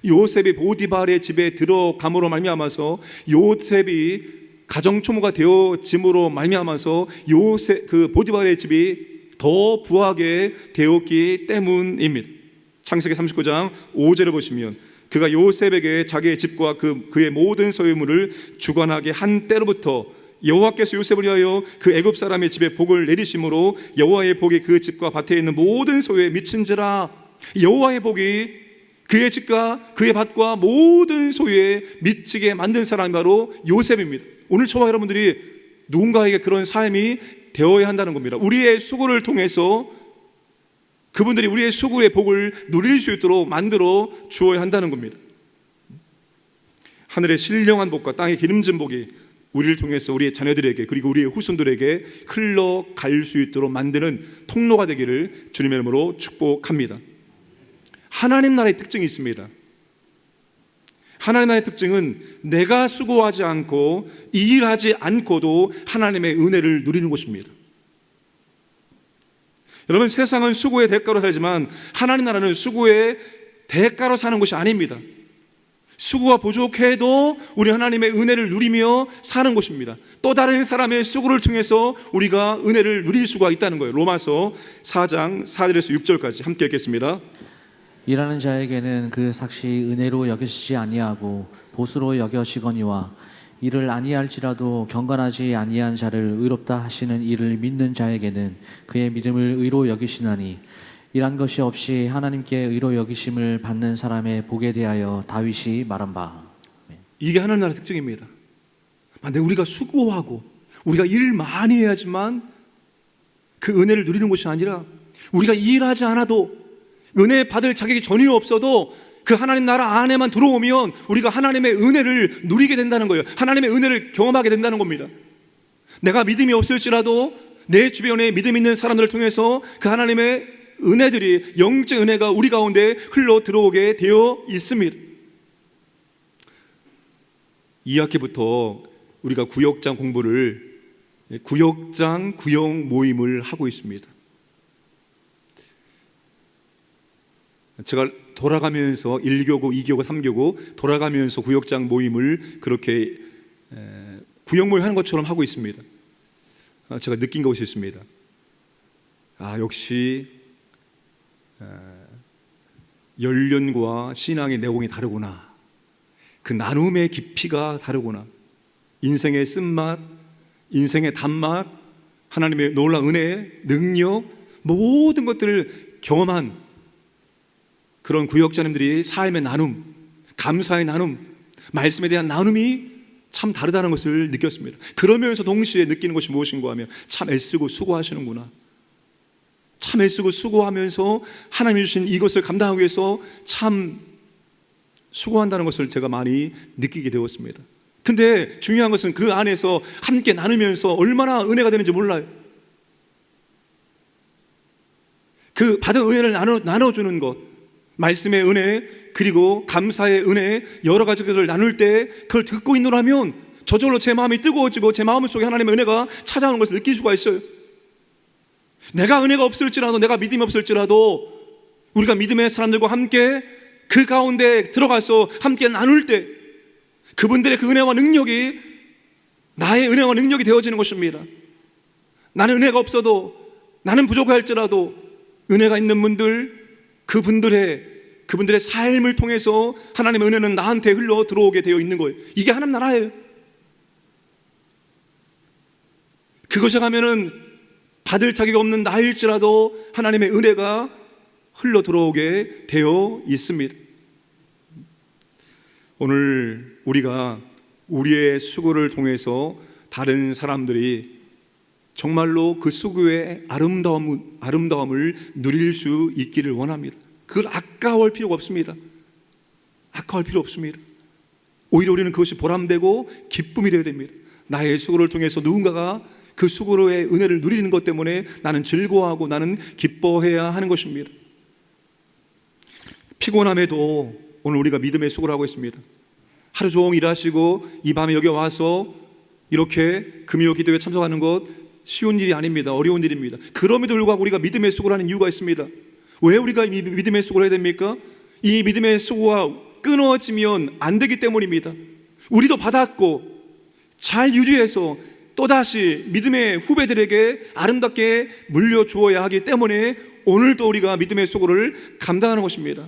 요셉이 보디발의 집에 들어감으로 말미암아서 요셉이 가정초모가 되어짐으로 말미암아서 요셉 그 보디발의 집이 더 부하게 되었기 때문입니다. 창세기 39장 5절을 보시면 그가 요셉에게 자기의 집과 그의 모든 소유물을 주관하게 한 때로부터 여호와께서 요셉을 위하여 그 애굽 사람의 집에 복을 내리심으로 여호와의 복이 그 집과 밭에 있는 모든 소유에 미친지라. 여호와의 복이 그의 집과 그의 밭과 모든 소유에 미치게 만든 사람이 바로 요셉입니다. 오늘 저와 여러분들이 누군가에게 그런 삶이 되어야 한다는 겁니다. 우리의 수고를 통해서 그분들이 우리의 수고의 복을 누릴 수 있도록 만들어 주어야 한다는 겁니다. 하늘의 신령한 복과 땅의 기름진 복이 우리를 통해서 우리의 자녀들에게 그리고 우리의 후손들에게 흘러갈 수 있도록 만드는 통로가 되기를 주님의 이름으로 축복합니다. 하나님 나라의 특징이 있습니다. 하나님 나라의 특징은 내가 수고하지 않고 일하지 않고도 하나님의 은혜를 누리는 것입니다. 여러분, 세상은 수고의 대가로 살지만 하나님 나라는 수고의 대가로 사는 것이 아닙니다. 수고가 부족해도 우리 하나님의 은혜를 누리며 사는 것입니다. 또 다른 사람의 수고를 통해서 우리가 은혜를 누릴 수가 있다는 거예요. 로마서 4장 4절에서 6절까지 함께 읽겠습니다. 일하는 자에게는 그 삭시 은혜로 여기시지 아니하고 보수로 여겨지거니와 이를 아니할지라도 경건하지 아니한 자를 의롭다 하시는 이를 믿는 자에게는 그의 믿음을 의로 여기시나니 이란 것이 없이 하나님께 의로 여기심을 받는 사람의 복에 대하여 다윗이 말한 바. 이게 하나님 나라의 특징입니다. 근데 우리가 수고하고 우리가 일 많이 해야지만 그 은혜를 누리는 것이 아니라 우리가 일하지 않아도 은혜 받을 자격이 전혀 없어도 그 하나님 나라 안에만 들어오면 우리가 하나님의 은혜를 누리게 된다는 거예요. 하나님의 은혜를 경험하게 된다는 겁니다. 내가 믿음이 없을지라도 내 주변에 믿음 있는 사람들을 통해서 그 하나님의 은혜들이, 영적 은혜가 우리 가운데 흘러 들어오게 되어 있습니다. 2학기부터 우리가 구역장 공부를, 구역장 구역 모임을 하고 있습니다. 제가 돌아가면서 1교구, 2교구, 3교구 돌아가면서 구역장 모임을 그렇게 구역 모임 하는 것처럼 하고 있습니다. 제가 느낀 것이 있습니다. 역시 연륜과 신앙의 내공이 다르구나. 그 나눔의 깊이가 다르구나. 인생의 쓴맛, 인생의 단맛, 하나님의 놀라운 은혜, 능력, 모든 것들을 경험한 그런 구역자님들이 삶의 나눔, 감사의 나눔, 말씀에 대한 나눔이 참 다르다는 것을 느꼈습니다. 그러면서 동시에 느끼는 것이 무엇인가 하면 참 애쓰고 수고하시는구나. 참 애쓰고 수고하면서 하나님이 주신 이것을 감당하기 위해서 참 수고한다는 것을 제가 많이 느끼게 되었습니다. 근데 중요한 것은 그 안에서 함께 나누면서 얼마나 은혜가 되는지 몰라요. 그 받은 은혜를 나눠주는 것, 말씀의 은혜, 그리고 감사의 은혜, 여러 가지 것을 나눌 때 그걸 듣고 있노라면 저절로 제 마음이 뜨거워지고 제 마음 속에 하나님의 은혜가 찾아오는 것을 느낄 수가 있어요. 내가 은혜가 없을지라도, 내가 믿음이 없을지라도 우리가 믿음의 사람들과 함께 그 가운데 들어가서 함께 나눌 때 그분들의 그 은혜와 능력이 나의 은혜와 능력이 되어지는 것입니다. 나는 은혜가 없어도, 나는 부족할지라도 은혜가 있는 분들, 그분들의 삶을 통해서 하나님의 은혜는 나한테 흘러 들어오게 되어 있는 거예요. 이게 하나님 나라예요. 그것이 가면은 받을 자격이 없는 나일지라도 하나님의 은혜가 흘러 들어오게 되어 있습니다. 오늘 우리가 우리의 수고를 통해서 다른 사람들이 정말로 그 수고의 아름다움을 누릴 수 있기를 원합니다. 그걸 아까워할 필요가 없습니다. 아까워할 필요 없습니다. 오히려 우리는 그것이 보람되고 기쁨이 되어야 됩니다. 나의 수고를 통해서 누군가가 그 수고로의 은혜를 누리는 것 때문에 나는 즐거워하고 나는 기뻐해야 하는 것입니다. 피곤함에도 오늘 우리가 믿음의 수고를 하고 있습니다. 하루 종일 일하시고 이 밤에 여기 와서 이렇게 금요 기도에 참석하는 것 쉬운 일이 아닙니다. 어려운 일입니다. 그럼에도 불구하고 우리가 믿음의 수고를 하는 이유가 있습니다. 왜 우리가 이 믿음의 수고를 해야 됩니까? 이 믿음의 수고가 끊어지면 안 되기 때문입니다. 우리도 받았고 잘 유지해서 또다시 믿음의 후배들에게 아름답게 물려주어야 하기 때문에 오늘도 우리가 믿음의 수고를 감당하는 것입니다.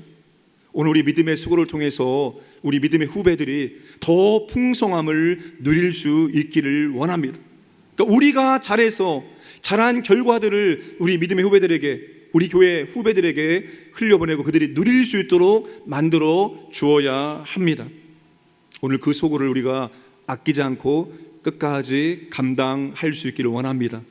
오늘 우리 믿음의 수고를 통해서 우리 믿음의 후배들이 더 풍성함을 누릴 수 있기를 원합니다. 그러니까 우리가 잘해서 잘한 결과들을 우리 믿음의 후배들에게, 우리 교회 후배들에게 흘려보내고 그들이 누릴 수 있도록 만들어 주어야 합니다. 오늘 그 수고를 우리가 아끼지 않고 끝까지 감당할 수 있기를 원합니다.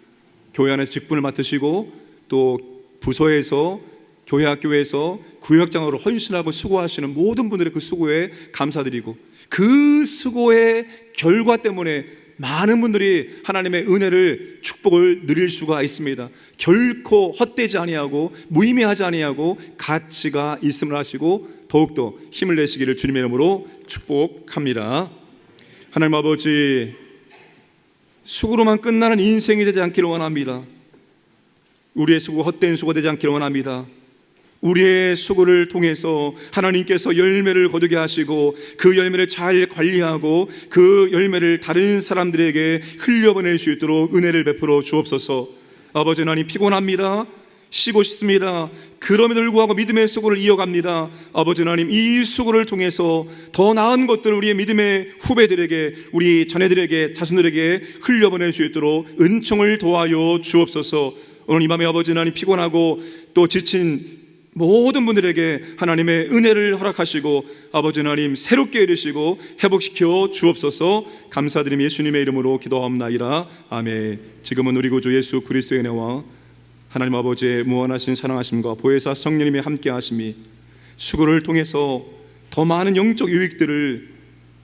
교회 안에서 직분을 맡으시고 또 부서에서, 교회 학교에서 구역장으로 헌신하고 수고하시는 모든 분들의 그 수고에 감사드리고 그 수고의 결과 때문에 많은 분들이 하나님의 은혜를, 축복을 누릴 수가 있습니다. 결코 헛되지 아니하고 무의미하지 아니하고 가치가 있음을 하시고 더욱더 힘을 내시기를 주님의 이름으로 축복합니다. 하나님 아버지, 수고로만 끝나는 인생이 되지 않기를 원합니다. 우리의 수고 헛된 수고가 되지 않기를 원합니다. 우리의 수고를 통해서 하나님께서 열매를 거두게 하시고 그 열매를 잘 관리하고 그 열매를 다른 사람들에게 흘려보낼 수 있도록 은혜를 베풀어 주옵소서. 아버지 하나님, 피곤합니다. 쉬고 싶습니다. 그럼에도 불구하고 믿음의 수고를 이어갑니다. 아버지 하나님, 이 수고를 통해서 더 나은 것들을 우리의 믿음의 후배들에게, 우리 자녀들에게, 자손들에게 흘려보낼 수 있도록 은총을 도와여 주옵소서. 오늘 이 밤에 아버지 하나님, 피곤하고 또 지친 모든 분들에게 하나님의 은혜를 허락하시고 아버지 하나님 새롭게 이루시고 회복시켜 주옵소서. 감사드리며 예수님의 이름으로 기도하옵나이다. 아멘. 지금은 우리 구주 예수 그리스도의 은혜와 하나님 아버지의 무한하신 사랑하심과 보혜사 성령님의 함께 하심이 수고를 통해서 더 많은 영적 유익들을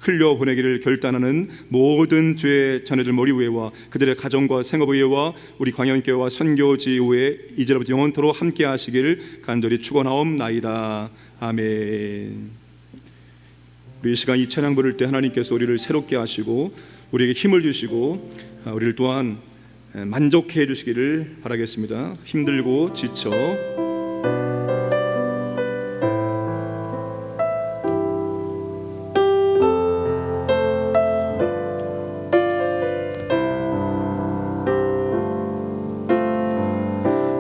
흘려보내기를 결단하는 모든 주의 자녀들 머리 위에와 그들의 가정과 생업 위에와 우리 광영교회와 선교지 위에 이제로부터 영원토록 함께 하시기를 간절히 축원하옵나이다. 아멘. 우리 이 시간 이 찬양 부를 때 하나님께서 우리를 새롭게 하시고 우리에게 힘을 주시고 우리를 또한 만족해 해 주시기를 바라겠습니다. 힘들고 지쳐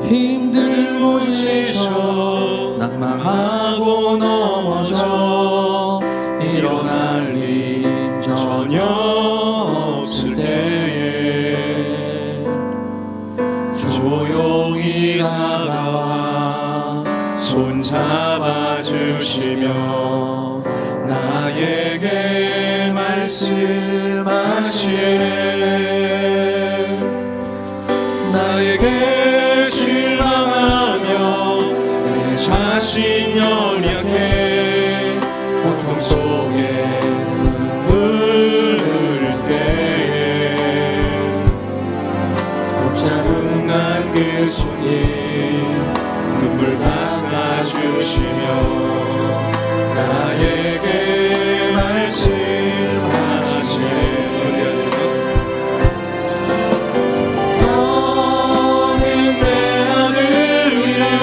힘들고 지쳐 낙망하고 넘어져 일어날 힘 전혀 없을 때에 조용히 다가와 손잡아 주시며 나에게 말씀하시네. 나에게 실망하며 내 자신 연약해 고통 속에 눈물 흘릴 때에 붙잡은 난 그 손님 눈물 닦아주시며 나에게 말씀하시네. 너는 내 아들이라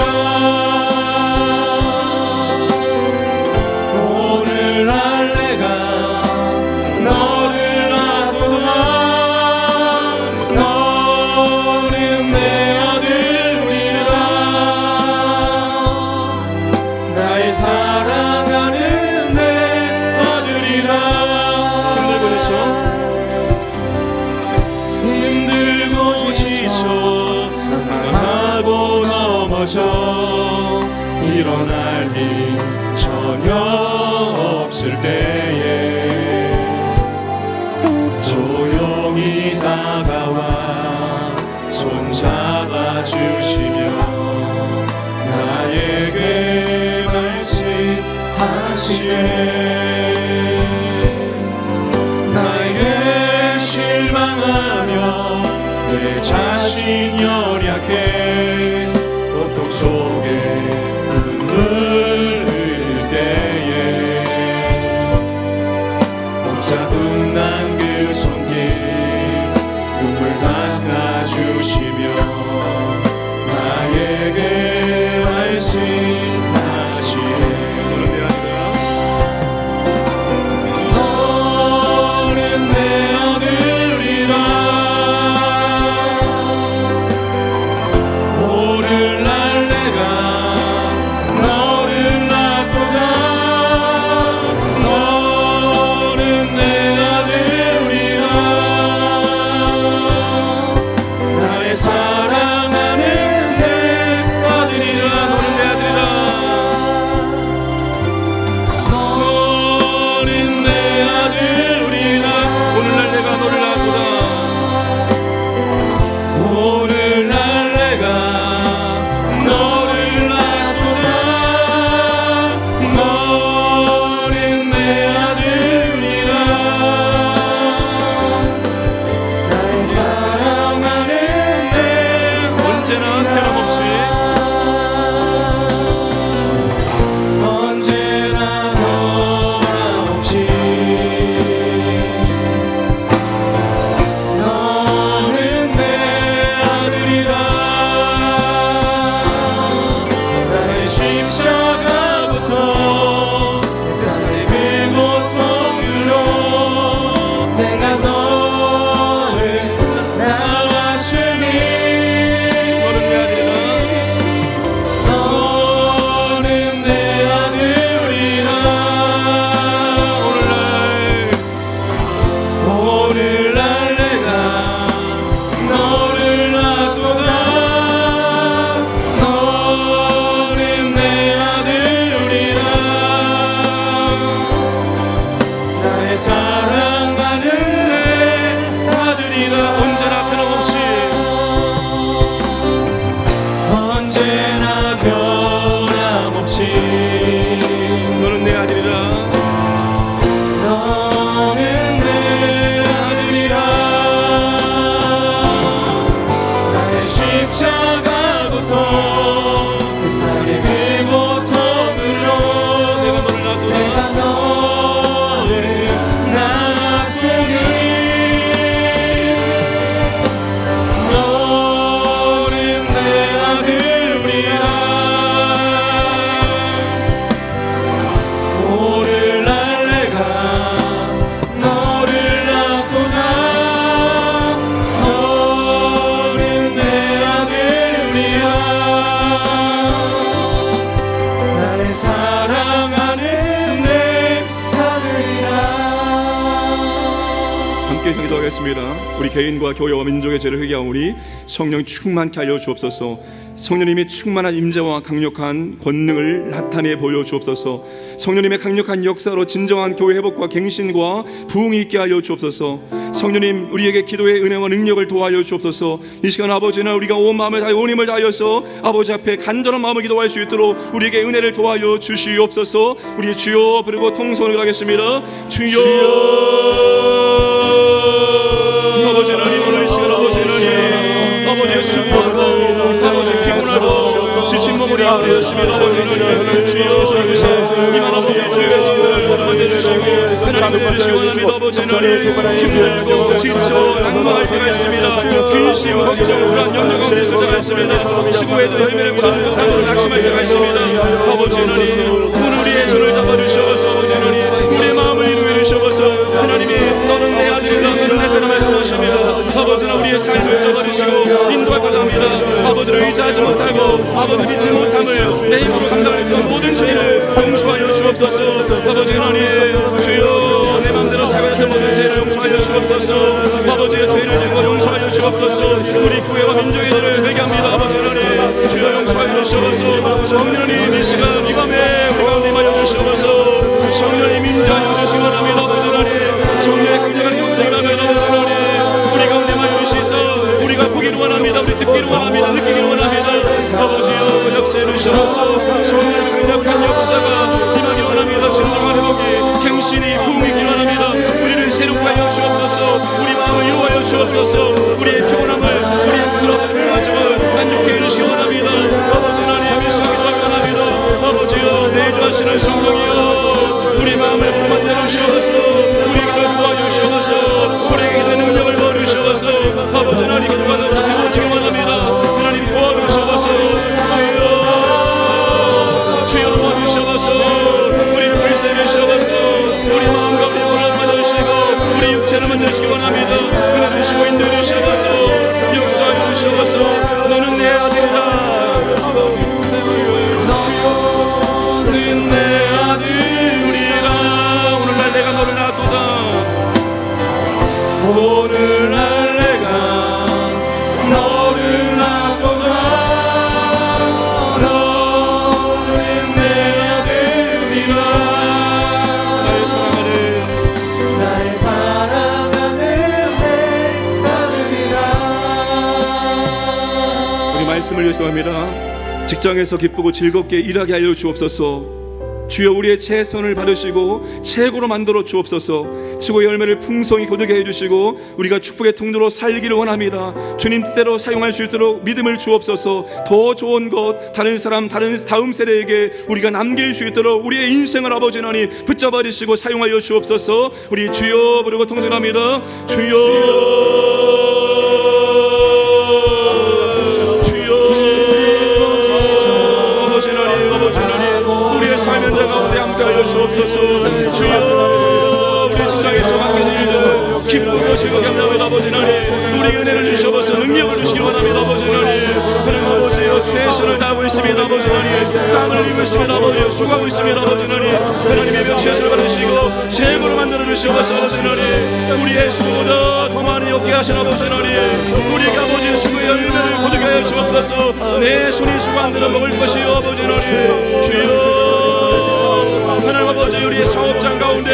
오늘날 내가 너를 놔두라. 너는 내 아들이라 나의 사랑하는 내 아들이라. 힘들고 지쳐 낙망하고 넘어져 일어날 힘 전혀 없을 때에 조용히 다가와 손잡아 주시며 나에게 말씀하시네. 나에게 실망하며 내 자신 연약해 고통 속에 눈물 흘릴 때에 붙잡은 난 그 손길 눈물 닦아주시며 나에게 말씀하시네. 너는 내 아들이라 함께 기도하겠습니다. 우리 개인과 교회와 민족의 죄를 회개하오니 성령 충만케 하여 주옵소서. 성령님이 충만한 임재와 강력한 권능을 나타내 보여 주옵소서. 성령님의 강력한 역사로 진정한 교회 회복과 갱신과 부흥이 있게 하여 주옵소서. 성령님, 우리에게 기도의 은혜와 능력을 도와여 주옵소서. 이 시간 아버지는 우리가 온 마음을 다해 온 힘을 다하여서 아버지 앞에 간절한 마음을 기도할 수 있도록 우리에게 은혜를 도와여 주시옵소서. 우리 주여 부르고 통성을 하겠습니다. 주여, 아버지 하나님, 오늘 이 시간 아버지 하나님, 아버지의 수고하고 아버지 피곤하고 지친 몸을 아뢰었습니다. 아버지 하나님, 주여 이곳에 이만 아버지 주의 성도를 모두 만져주시고 하나님 해주시기 원합니다. 아버지 하나님, 힘들고 지쳐 낙망할 때가 있습니다. 근심, 걱정, 불안, 염려 가운데 있을 때가 있습니다. 수고에도 열매를 맺지 못하고 낙심할 때가 있습니다. 아버지 하나님, 오늘 우리의 손을 잡아주셔서 아버지 하나님, 우리의 마음을 이루어 주셔서 하나님이 너는 내 아들이다, 너는 내 사랑 말씀하시며 아버지는 우리의 삶을 잡아주시고 인도할 것 합니다. 아버지를 의지하지 못하고 아버지 믿지 못함을 내 힘으로 감당했던 모든 죄를 용서하여 주옵소서. 아버지 하나님, 주여 내 맘대로 살아갔던 모든 죄를 용서하여 주옵소서. 아버지의 죄를 지고 용서하여 주옵소서. 우리 교회와 민족의 죄를 회개합니다. 아버지 하나님, 주여 용서하여 주옵소서. 성령님, 이 시간 이 밤에 우리 가운데 임하여 주옵소서. 성령님 임재하여 주시기 원합니다. 아버지 하나님, 성령의 강력한 역사를 아버지 하나님, 우리 가운데 임하여 주시서 우리가 보기를 원합니다. 우리 듣기를 원합니다. 느끼기를 원합니다. 아버지여, 역사를 주셔서 성령의 강력한 역사가 임하기 원합니다. 진정한 회복이, 갱신이, 부흥이 있기 원합니다. 우리를 새롭게 하여 주옵소서. 우리 마음을 이루하여 주옵소서. 우리의 피곤함을, 우리의 부끄러움을, 만족을 만족해 주시기 원합니다. 아버지 하나님, 이 시간 기도하기 원합니다. 아버지여, 내주하시는 성령이여, 우리 마음을 부르만져 주시옵소서. 우리에게 도와주시옵소서. 우리에게 능력을 부어주시옵소서. 아버지 하나님, 기도가 더 깊어지기 원합니다. 하나님 도와주시옵소서. 주여 도와주시옵소서. 우리를 불쌍히 주시옵소서. 우리 마음 가운데 원함 만져주시고 우리 육체를 만져주시기 원합니다. 은혜 주시고 인도해 주시옵소서. 역사해 주시옵소서. 너는 내 아들이다. 너는 내 아들이라. 오늘날 내가 너를 낳았도다. 오늘날 내가 너를 낳았도다. 너는 내 아들이라. 나의 사랑하는 내 아들이라. 우리 말씀을 요청합니다. 직장에서 기쁘고 즐겁게 일하게 하여 주옵소서. 주여, 우리의 최선을 받으시고 최고로 만들어 주옵소서. 수고의 열매를 풍성히 거두게 해주시고 우리가 축복의 통로로 살기를 원합니다. 주님 뜻대로 사용할 수 있도록 믿음을 주옵소서. 더 좋은 것, 다른 사람, 다음 세대에게 우리가 남길 수 있도록 우리의 인생을 아버지 하나님 붙잡아 주시고 사용하여 주옵소서. 우리 주여 부르고 통성합니다. 주여, 하여 주옵소서. 주여, 우리 직장에서 맡겨진 일들 기쁘고 즐겁게 한다면 아버지 하나님, 우리 은혜를 주셔서 능력을 주시기 원합니다. 아버지 하나님, 하나님 아버지여, 최선을 다하고 있습니다. 아버지 하나님, 땀을 흘리고 있습니다. 아버지여, 수고하고 있습니다. 아버지 하나님, 하나님의 최선을 받으시고 최고로 만들어 주시옵소서. 아버지 하나님, 우리의 수고보다 더 많이 얻게 하신 아버지 하나님, 우리에게 아버지의 수고의 열매를 거두게 하여 주옵소서. 내 손이 수고한 대로 먹을 것이요 아버지 하나님. 주여, 하나님 아버지, 우리의 사업장 가운데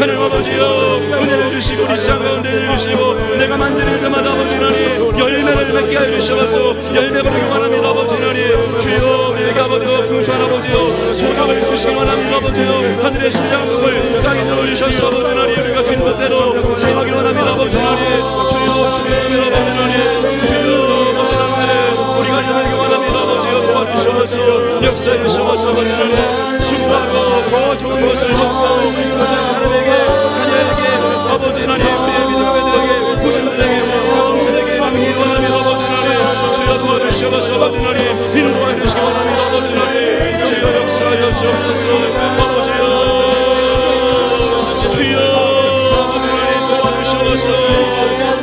하나님 아버지여 은혜를 주시고 우리 시장 가운데 은혜를 주시고 내가 만지는 때마다 아버지 하나님 열매를 맺게 하여 주셔서 열매 보내기 원합니다. 아버지 하나님, 주여, 우리에게 아버지여 풍성한 아버지여 소득을 주시기 원합니다. 아버지여, 하늘의 수량금을 땅에 넣어주셔서 아버지 하나님 우리가 주인 뜻대로 사용하기 원합니다. 아버지 하나님, 주여, 주님의 아버지 하나님, 주여, 아버지 하나님, 우리가 일하기 원합니다. 아버지여, 도와주셔서 역사해 주셔서 아버지 하나님 수고하고 더 좋은 것을 먹고 모든 사람에게, 자녀에게, 아버지 하나님, 우리의 믿음의 후신들에게, 다음 세대에게 남기기 원합니다. 아버지 하나님, 주여 도와주시옵소서. 아버지 하나님, 인도해 주시기 원합니다. 아버지 하나님, 주여 역사하여 주옵소서. 아버지여, 주여, 아버지 하나님 도와주시옵소서.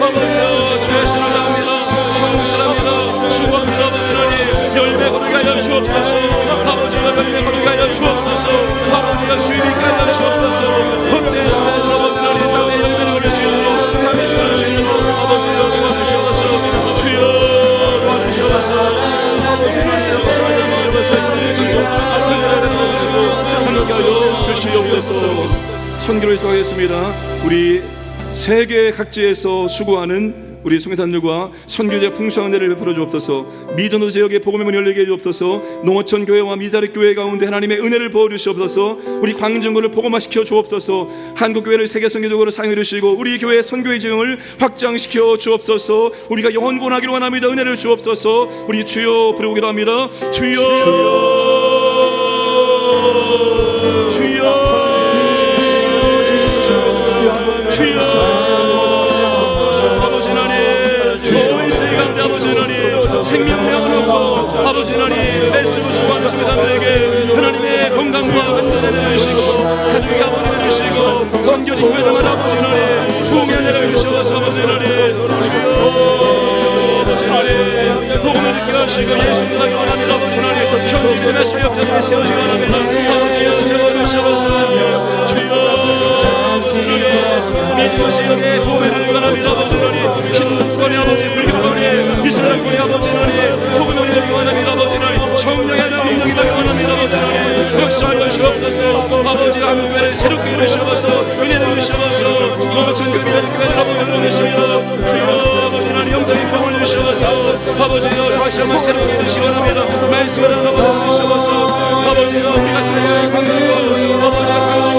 아버지여, 주의 신을 다합니다. 성실합니다. 수고합니다. 아버지 하나님, 열매 거두게 하여 주옵소서. 아버지여, 열매 거두게 하여 주옵소서. 아버지여, 수입이 하여 주옵소서. 헛되이 아버지 하나님, 땅에 열매를 거두시고 땅에 선교를 시작하겠습니다. 우리 세계 각지에서 수고하는 우리 선교사님들과 선교제 풍성한 은혜를 베풀어 주옵소서. 미전도 지역에 복음의 문을 열리게 해 주옵소서. 농어촌 교회와 미자리 교회 가운데 하나님의 은혜를 부어 주시옵소서. 우리 광진군을 복음화시켜 주옵소서. 한국 교회를 세계 선교적으로 사용해 주시고 우리 교회의 선교의 지형을 확장시켜 주옵소서. 우리가 영원권하기로 원합니다. 은혜를 주옵소서. 우리 주여 부르기로 합니다. 주여 주여 생명력을 얻고 아버지 하나님 애쓰고 수고하는 선교사들에게 하나님의 건강과 안전을 주시고 가족이 아버지를 주시고 선교지 교회당한 아버지 하나님 부흥의 은혜를 주셔서 아버지 하나님 아버지 하나님 복음을 듣게 하시고 예수를 하기 원합니다. 아버지 하나님 현지 믿음의 사역자들이 세워지기 원합니다. 아버지 예수를 주셔서 주여 아버지 하나님 미지도 지역에 복음을 듣기 원합니다. 아버지 하나님 신문권의 아버지 불교권의 이슬람권의 아버지 하나님 복음을 듣기 원합니다. 아버지 하나님 성령의 능력이 되기 원합니다. 아버지 하나님 역사하여 주옵소서. 아버지 한국교회를 새롭게 이루시옵소서. 은혜를 주시옵소서. 농어촌 교회를 교회를 아버지로 계십니다. 주여 아버지 하나님 영적인 복을 주시옵소서. 아버지여 다시 한번 새롭게 이루시기 원합니다. 말씀을 아버지 주시옵소서. 아버지여 우리가 사역의 광장교 아버지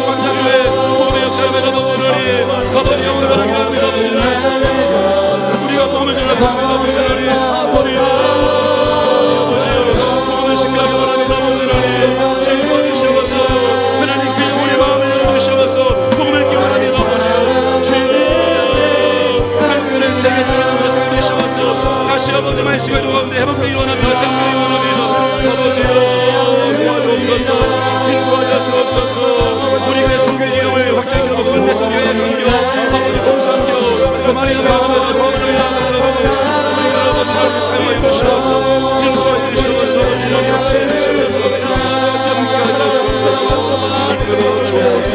광장교회 복음의 역사에 아버지 하나님 아버지 영원히 바라기로 합니다. 아버지 하나님 우리가 복음을 전하는 아버지 하나님 주여 아버지여 복음을 증거하기 원합니다. 아버지 하나님 주여 주시옵소서. 하나님 그 영혼의 마음을 열어주시옵소서. 복음을 듣기 원합니다. 아버지여 주여 한국을 세계에서 세상을 주시옵소서. 다시 아버지 말씀을 가운데 회복되기 원합니다. 생명이 원합니다. 아버지여 도와주옵소서. 인도하여 주옵소서. 우리 교회 선교의 지형을 확장시켜 내 선교의 선교 아버지 공선교 그만이 마음을 사용하여 주시옵소서. 인도하여 주시옵소서. 주님의 역사에 주시옵소서. 함께하여 주옵소서. 이끌어 주옵소서.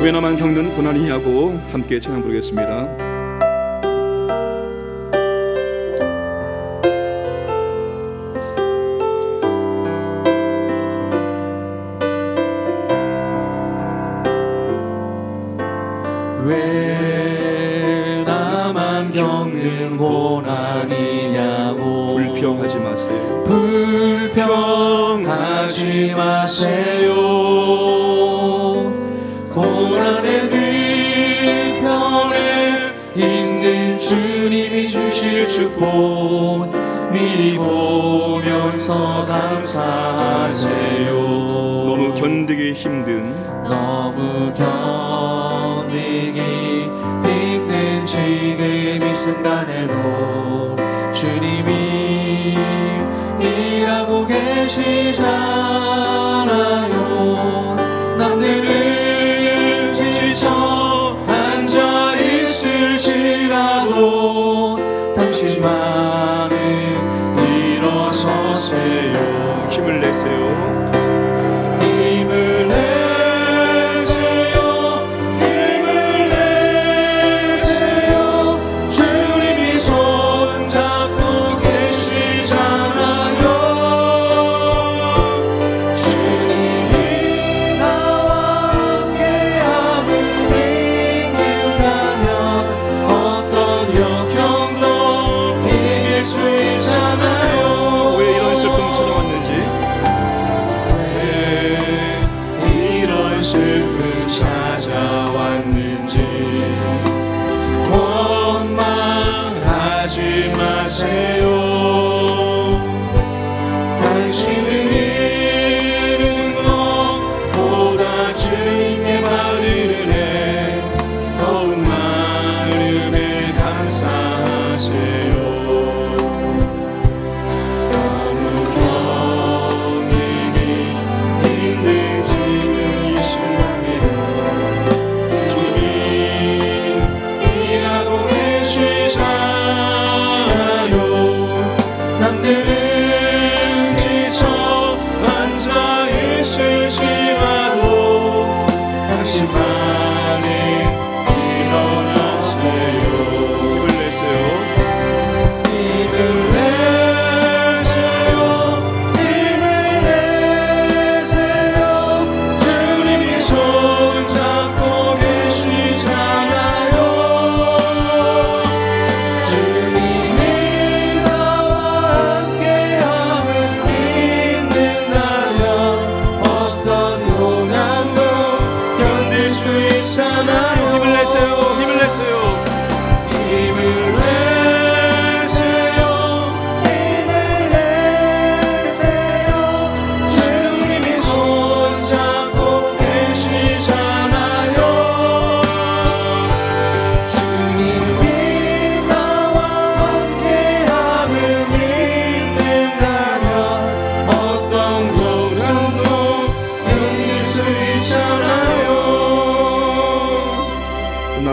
외나만 겪는 고난이 하고 함께 찬양 부르겠습니다. 왜 나만 겪는 고난이냐고 불평하지 마세요. 불평하지 마세요. 고난의 뒤편에 있는 주님이 주실 축복 미리 보면서 감사하세요. 너무 견디기 힘든 지금 이 순간에도 주님이 일하고 계시잖아요. 남들은 지쳐 앉아 있을지라도 당신만은 일어서세요. 힘을 내세요. 힘을 주님이 손잡고 계시잖아요. 주님이 나와 함께함을 믿는다면 어떤 역경도 이길 수 있잖아요. 왜 이런 슬픔을 찾아왔는지 왜 이런 슬픔 찾아왔는지 원망하지 마세요. 당신을 잃은 것보다 주님께 받은 은혜 더욱 마음에 감사하세요. 너무 견디기 힘든 지금 이 순간에도 주님 일하고 계시잖아요. 남들은 지쳐 앉아 있을지라도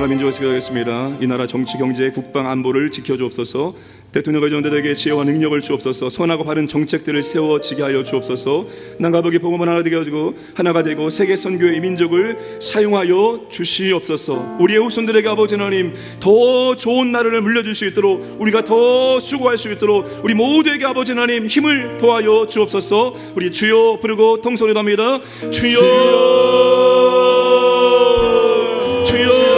나라 민족을 지켜주겠습니다. 이 나라 정치, 경제, 국방, 안보를 지켜주옵소서. 대통령과 전대들에게 지혜와 능력을 주옵소서. 선하고 바른 정책들을 세워지게 하여 주옵소서. 남과 북이 복음을 하나 되게 가지고 하나가 되고 세계 선교의 민족을 사용하여 주시옵소서. 우리의 후손들에게 아버지 하나님 더 좋은 나라를 물려줄 수 있도록, 우리가 더 수고할 수 있도록 우리 모두에게 아버지 하나님 힘을 더하여 주옵소서. 우리 주여 부르고 통성으로 합니다. 주여, 주여.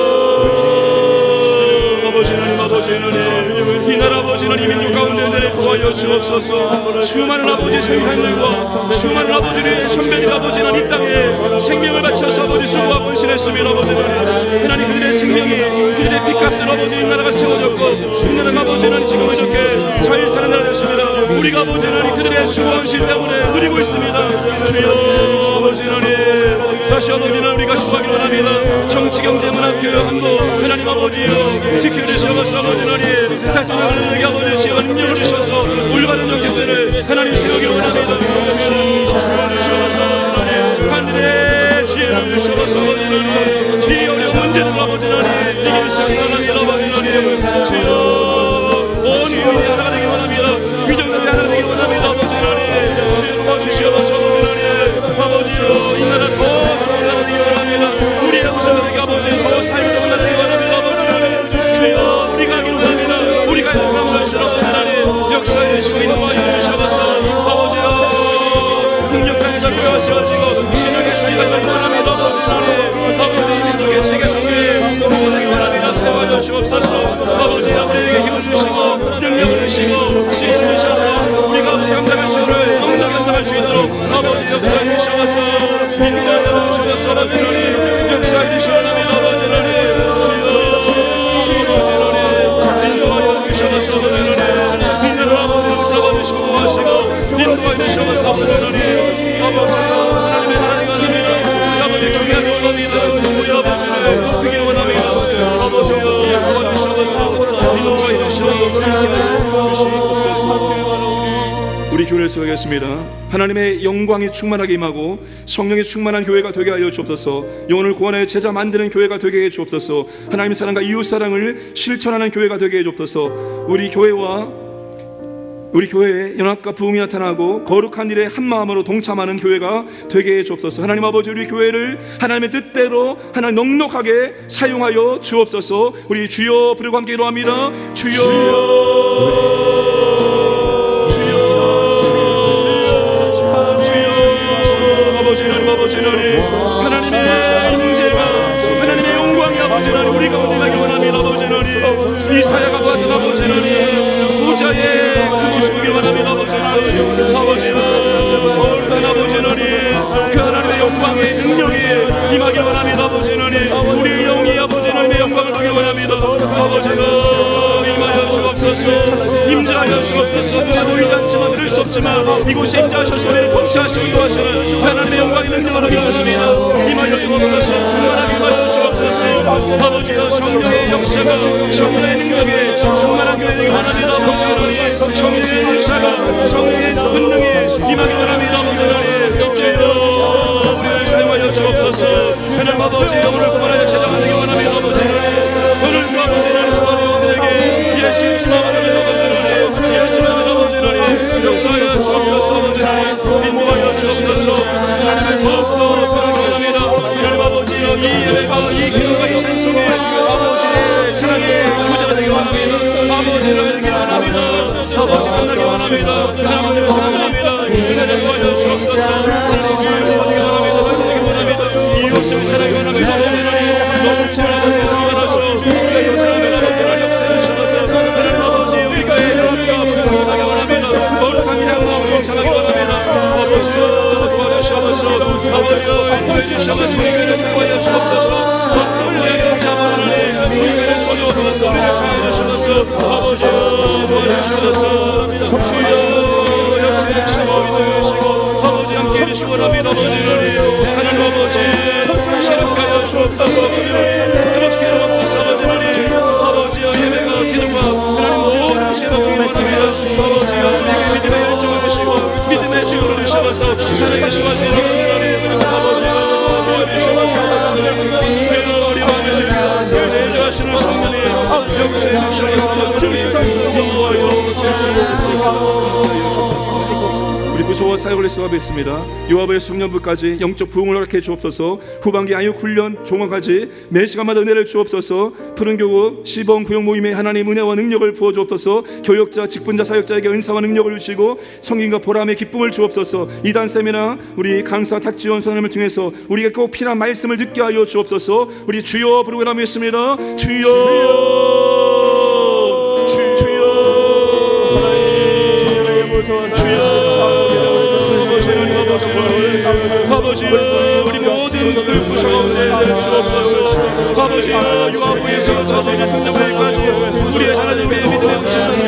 아버지 하나님, 아버지 하나님, 이 나라 아버지 하나님 민족 가운데 내를 도와여 주옵소서. 수많은 아버지 생명들과 수많은 아버지의 선배님 아버지 하나님 이 땅에 생명을 바쳐서 아버지 수고하고 헌신했으며 아버지 하나님 그들의 생명이 그들의 핏값을 아버지 이 나라가 세워졌고 이 나라가 아버지 하나님 지금 이렇게 잘 사는 나라 됐습니다. 우리가 아버지 하나님 그들의 수고 헌신 때문에 누리고 있습니다. 주여 아버지 하나님 다시 아버지 하나님 우리가 수고하기 원합니다. 정치, 경제, 문화, 교육, 안보 하나님 아버지여 지켜주셔서 아버지 하나님 대통령에게 아버지 시간 능력을 주셔서 올바른 정책들을 하나님 세우기 원합니다. 주셔서 하나님 하늘의 지혜를 주셔서 아버지 하나님 이 어려운 문제들 아버지 하나님 이길 수 있는 하나님 아버지 하나님 주여 온 인민이 하나가 되기 원합니다. 위정들이 하나가 되기 원합니다. 아버지 하나님 주여 도와주시옵소서. 아버지여 이 나라 더 좋은 나라 되기 원합니다. 우리의 후손들에게 아버지 더 삶이 좋은 나라 되기 원합니다. 아버지 하나님 주여 우리가 하기로 합니다. 우리가 행복함을 하시는 아버지 하나님 역사에 계시고 인도하여 주셔서 아버지여 풍력하게 잡혀가 세워지고 신앙의 사이가 되기 원합니다. 아버지 하나님 아버지 민족의 세계 속에 보호되기 원합니다. 세워져 주옵소서. 아버지 우리에게 힘을 주시고 능력을 주시고 지혜를 주셔서 우리가 감당할 수 있도록 넉넉히 감당할 수 있도록 아버지 역사에 주셔서 인도하여 주셔서 아버지 하나님 역사에 주셔서 아버지 하나님 인도하여 주셔서 아버지 하나님 인도를 아버지를 잡아주시고 보호하시고 인도하여 주셔서 아버지 하나님 아버지 하나님의 나라가 원합니다. 아버지 경외하기 원합니다. 우리 아버지를 높이기 원합니다. 아버지여 도와주셔서 인도하여 주시옵소서. 우리 교회를 수고하겠습니다. 하나님의 영광이 충만하게 임하고 성령이 충만한 교회가 되게 하여 주옵소서. 영혼을 구원하여 제자 만드는 교회가 되게 해 주옵소서. 하나님의 사랑과 이웃 사랑을 실천하는 교회가 되게 해 주옵소서. 우리 교회에 연합과 부흥이 나타나고 거룩한 일에 한 마음으로 동참하는 교회가 되게 해 주옵소서. 하나님 아버지 우리 교회를 하나님의 뜻대로 하나님 넉넉하게 사용하여 주옵소서. 우리 주여 부르고 함께 기도합니다. 주여 아버지 하나님 하나님의 임재가 하나님의 영광이 아버지 하나님 우리 가운데 나길 원합니다. 아버지 하나님 이사야가 보았던 아버지 하나님 보좌의 그 모습을 원합니다. 아버지 하나님 아버지여 거룩한 아버지 하나님 그 하나님의 영광의 능력이 임하길 원합니다. 아버지 하나님 우리 영이 아버지 하나님의 영광을 보길 원합니다. 아버지여 임하여 주옵소서. 임재하여 주옵소서. 눈에 보이지 않지만 들을 수 없지만 이곳에 임재하셔서 우리를 통치하시고 인도하시는 하나님의 영광이 능력을 하길 원합니다. 임하여 주옵소서. 충만하게 임하여 주옵소서. 아버지여 성령의 역사가 성령의 능력에 충만한 교회 되길 원합니다. 아버지 하나님 성령의 역사가 성령의 권능에 임하길 원합니다. 아버지 하나님 주여 우리를 사용하여 주옵소서. 하나님 아버지 오늘 구원하여 제자가 되길 원합니다. 아버지 오늘도 아버지 하나님 소원의 원들에게 예수 이름으로 아버지 하나님 예수 이름으로 아버지 하나님 역사하여 주옵소서. 아버지 하나님 인도하여 주옵소서. 하나님을 더욱더 사랑하게 원합니다. 하나님 아버지여 이 예배가 이 기도가 이 찬송에 아버지의 사랑의 교제가 되길 원합니다. 아버지를 알기 원합니다. 아버지 만나기 원합니다. 하나님을 사랑합니다. 은혜를 도와여 주옵소서. 하나님 주님을 받기 원합니다. 받기 원합니다. 이웃을 사랑하기 원합니다. 하나님 너무 사랑하는 것을 알아서 우리가 역사하며 아버지 하나님 역사해 주셔서 하나님 아버지 우리가 연합과 부흥하기 원합니다. 거룩한 일에 항상 동참하기 원합니다. 아버지여 도와주시옵소서. 아버지여 인도해 주시옵소서. 우리 교회를 사용하여 주옵소서. 어떤 모양인지 아버지 하나님 우리 교회를 소유하옵소서. 우리를 사용하여 주옵소서. 아버지여 도와주시옵소서. 주여 역사해 주시고 인도해 주시고 아버지 함께 해주시기 원합니다. 아버지 하나님 아버지 시력하여 주옵소서. 아버지 그렇게 해주옵소서. 아버지 하나님 아버지여 예배가 기도가 하나님 모든 것이 받기 원합니다. 아버지여 우리에게 믿음의 열정을 주시고 믿음의 지혜를 주셔서 사랑의 수고하시는 하나님 아버지여 도와주시옵소서. 어려움을 역사에 주시옵소서. 인도하여 주시옵소서. 우리 부서와 사역을 수업에 있습니다. 요압의 숙련부까지 영적 부흥을 허락해 주옵소서. 후반기 아육 훈련 종강까지 매 시간마다 은혜를 주옵소서. 푸른 교구 시범 구역 모임에 하나님 은혜와 능력을 부어 주옵소서. 교역자 직분자 사역자에게 은사와 능력을 주시고 성김과 보람의 기쁨을 주옵소서. 이단 세미나 우리 강사 탁지원 선생님을 통해서 우리가 꼭 필요한 말씀을 듣게 하여 주옵소서. 우리 주여 부르고 나누겠습니다. 주여 아버지여 우리 모든 불구성을 주옵소서. 아버지여 유아부에서 저버지 통나무에까지 우리의 하나님의 믿음의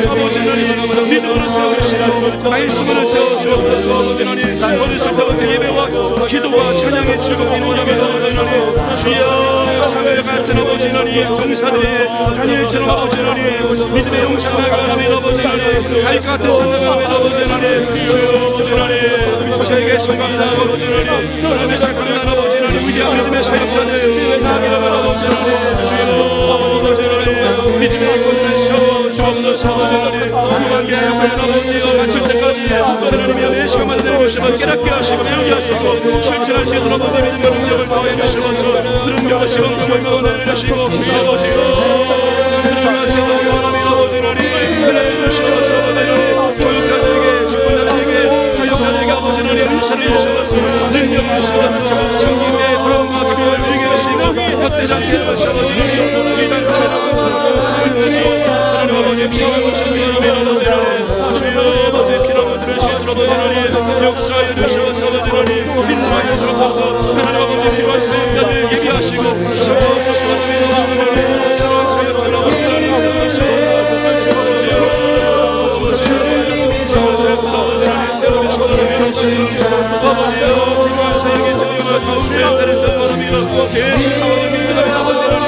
아버지 하나님 믿음으로 세우시는 말씀으로 세워주옵소서. 아버지 하나님 어느새 더욱더 예배와 기도와 찬양의 즐거움이 원합니다. 주여 사회 같은 아버지 하나님 용사들의 다니엘처럼 아버지 하나님 믿음의 용사가 하나님 아버지 하나님 갈 같은 찬양을 아버지 하나님 아버지 하나님 세계 성감다 아버지 하나님 하나님의 사랑하는 아버지 하나님 위대한 믿음의 사역자들 나기를 아버지 하나님 주여 아버지 하나님 믿음의 권을 세워주옵소서. 후반기에 아버지여 마칠 때까지 하나님의 매 시간마다 내려주시고 깨닫게 하시고 배우게 하시고 실천할 수 있도록 아버지 믿음과 능력을 더해 주시면서 능력과 시간과 권한을 주시고 아버지여 들어가세요 하나님 아버지 하나님 은혜를 주시옵소서. 교육자들에게 직분자들에게 사역자들에게 아버지 하나님 은사를 주시옵소서. 능력을 주시옵소서. 청김의 보람과 기쁨을 누리게 하시고 헛되장치를 하시옵소서. 이단 사회라고 하나님 아버지 피하는 것을 위하여 주여 아버지 피라고 들으시도록 아버지 하나님 역사에 주시옵소서. 아버지 하나님 인도하여 주옵소서. 하나님 아버지 필요한 사역자들 예비하시고 세워주시고 필요한 사역자들 아버지 하나님 세워주시옵소서. 아버지여 필요한 사역에 세우며 다음 사역자를 세워주시고 계속 상황을 믿으라면 아버지 하나님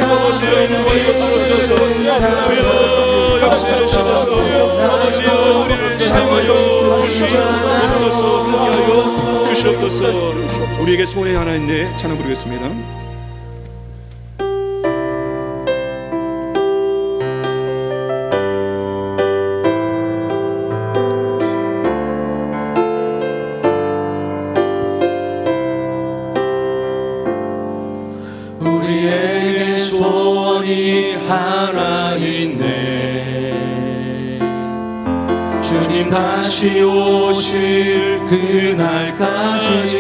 아버지여 인도하여 주옵소서. 주여 역사에 주시옵소서. 아버지여 우리를 사용하여 주시옵소서. 함께하여 주시옵소서. 우리에게 소원이 하나 있네. 찬양 부르겠습니다. 우리에게 소원이 하나 있네. 주님 다시 오실 그날까지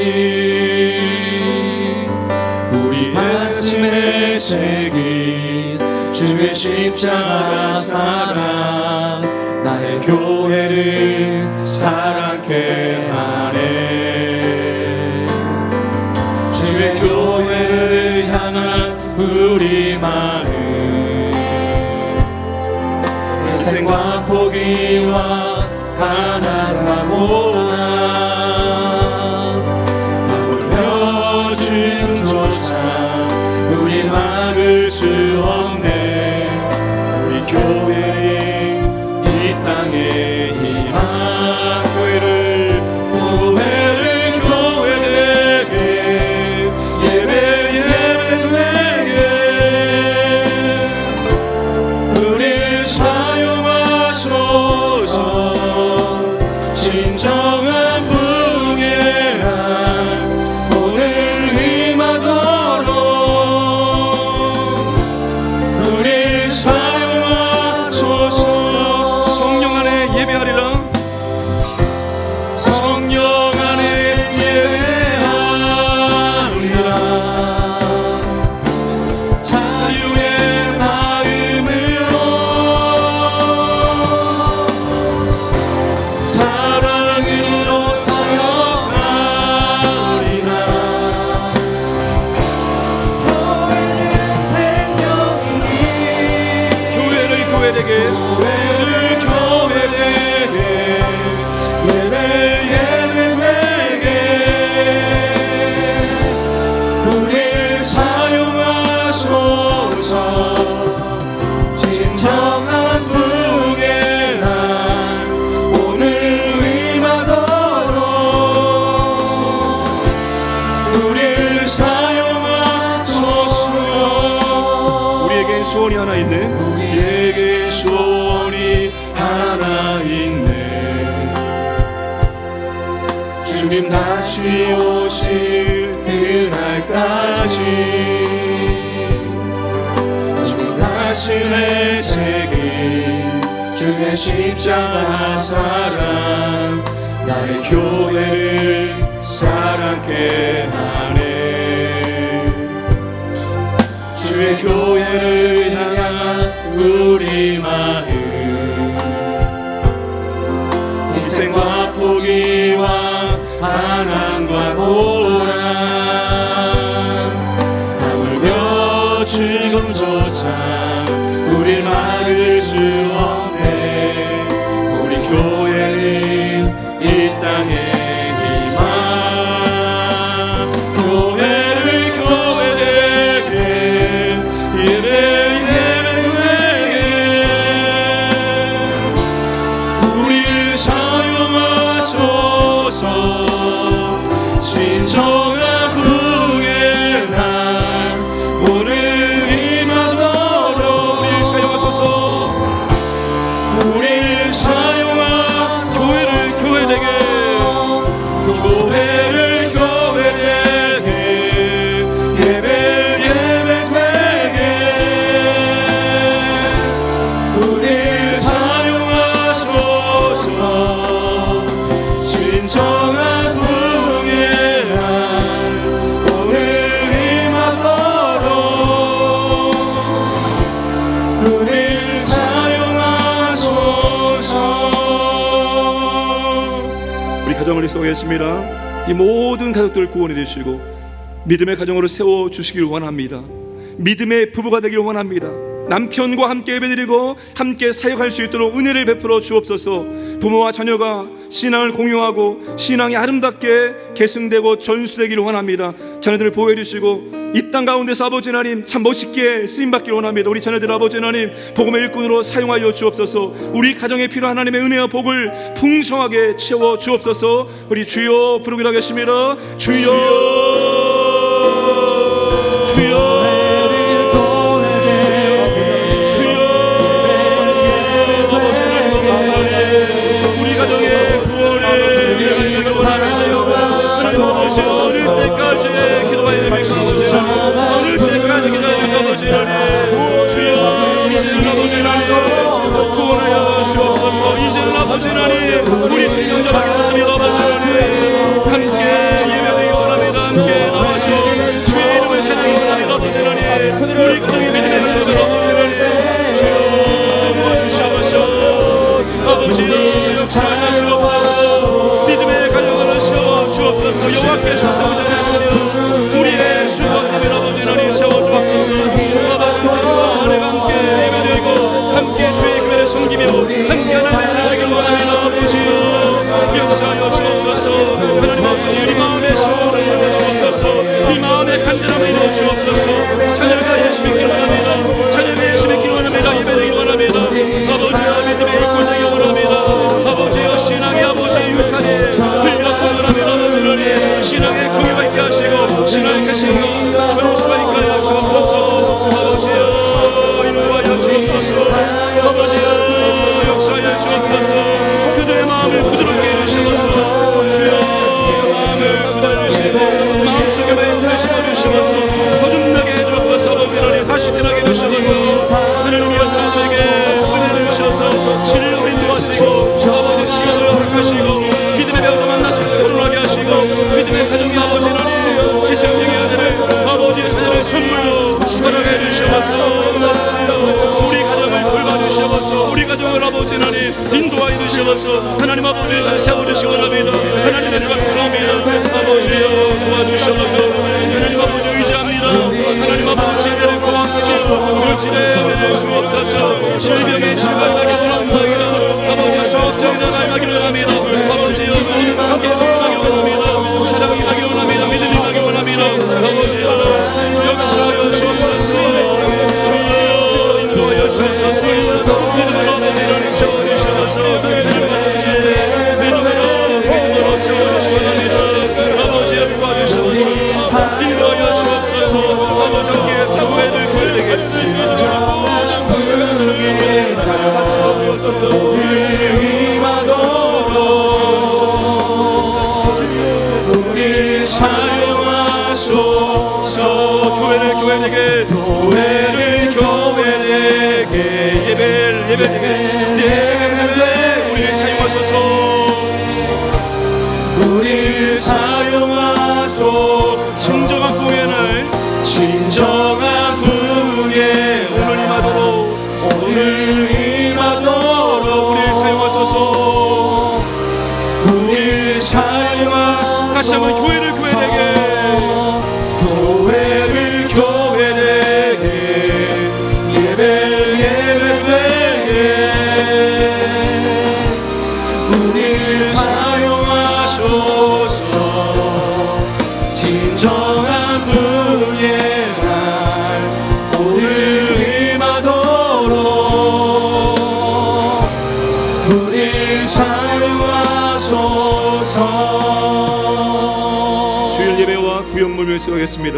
우리 가슴에 새긴 주의 십자가 사랑 나의 교회를 사랑케 하네. 주의 교회를 향한 우리 마음 인생과 포기와 가난하고나 하물며 지금조차 우리 막을 수 없네. 우리 교회의 이 땅에 임한 교회를 교회되게 예배되게 우리 사용하소서. 진정한 부흥의 날 오늘 임하도록 소원이 하나 있네. 우리에게 소원이 하나 있네. 주님 다시 오실 그날까지 주님 가슴에 새긴 주의 십자가 사랑 나의 교회를 사랑케 하네. 주의 교회를 향한 우리 마음 희생과 포기와 반항과 고난 하물며 지금조차 우릴 막을 수 없네. 우리 교회는 이 땅의 희망 교회를 교회되게 예배되게 우리를 사용하소서. 진정한 후의 날 오늘 임하도록 우리를 사용하소서. 우리를 사용한 교회를 교회되게 교회를 교회되게 예배 예배되게 우리를 사용하소서. 진정한 후의 날 오늘 임하도록 우리를 사용하소서. 우리 가정을 소개했습니다. 이 모든 가족들 구원해 주시고 믿음의 가정으로 세워 주시길 원합니다. 믿음의 부부가 되기를 원합니다. 남편과 함께 예배드리고 함께 사역할 수 있도록 은혜를 베풀어 주옵소서. 부모와 자녀가 신앙을 공유하고 신앙이 아름답게 계승되고 전수되기를 원합니다. 자녀들을 보호해 주시고 이 땅 가운데서 아버지 하나님 참 멋있게 쓰임받기를 원합니다. 우리 자녀들 아버지 하나님 복음의 일꾼으로 사용하여 주옵소서. 우리 가정에 필요한 하나님의 은혜와 복을 풍성하게 채워 주옵소서. 우리 주여 부르기로 하겠습니다. 주여 주여 아버지 하나님 우리 생명자를 하나님 아버지 하나님 함께 예배하기 원합니다. 주시옵소서. 교회를 교회에게 예배에게 우리를 사용하소서. 우리를 사용하소. 진정한 구원의 날, 진정한 후에 오늘 임하도록 우리를 사용하소서. 우리를 사용하소서. 다시 한번 교회를 교회에게 우리를 사용하소서. 진정한 후에 날 오늘 임하도록 우리를 사용하소서. 주일 예배와 구역물을 수행하겠습니다.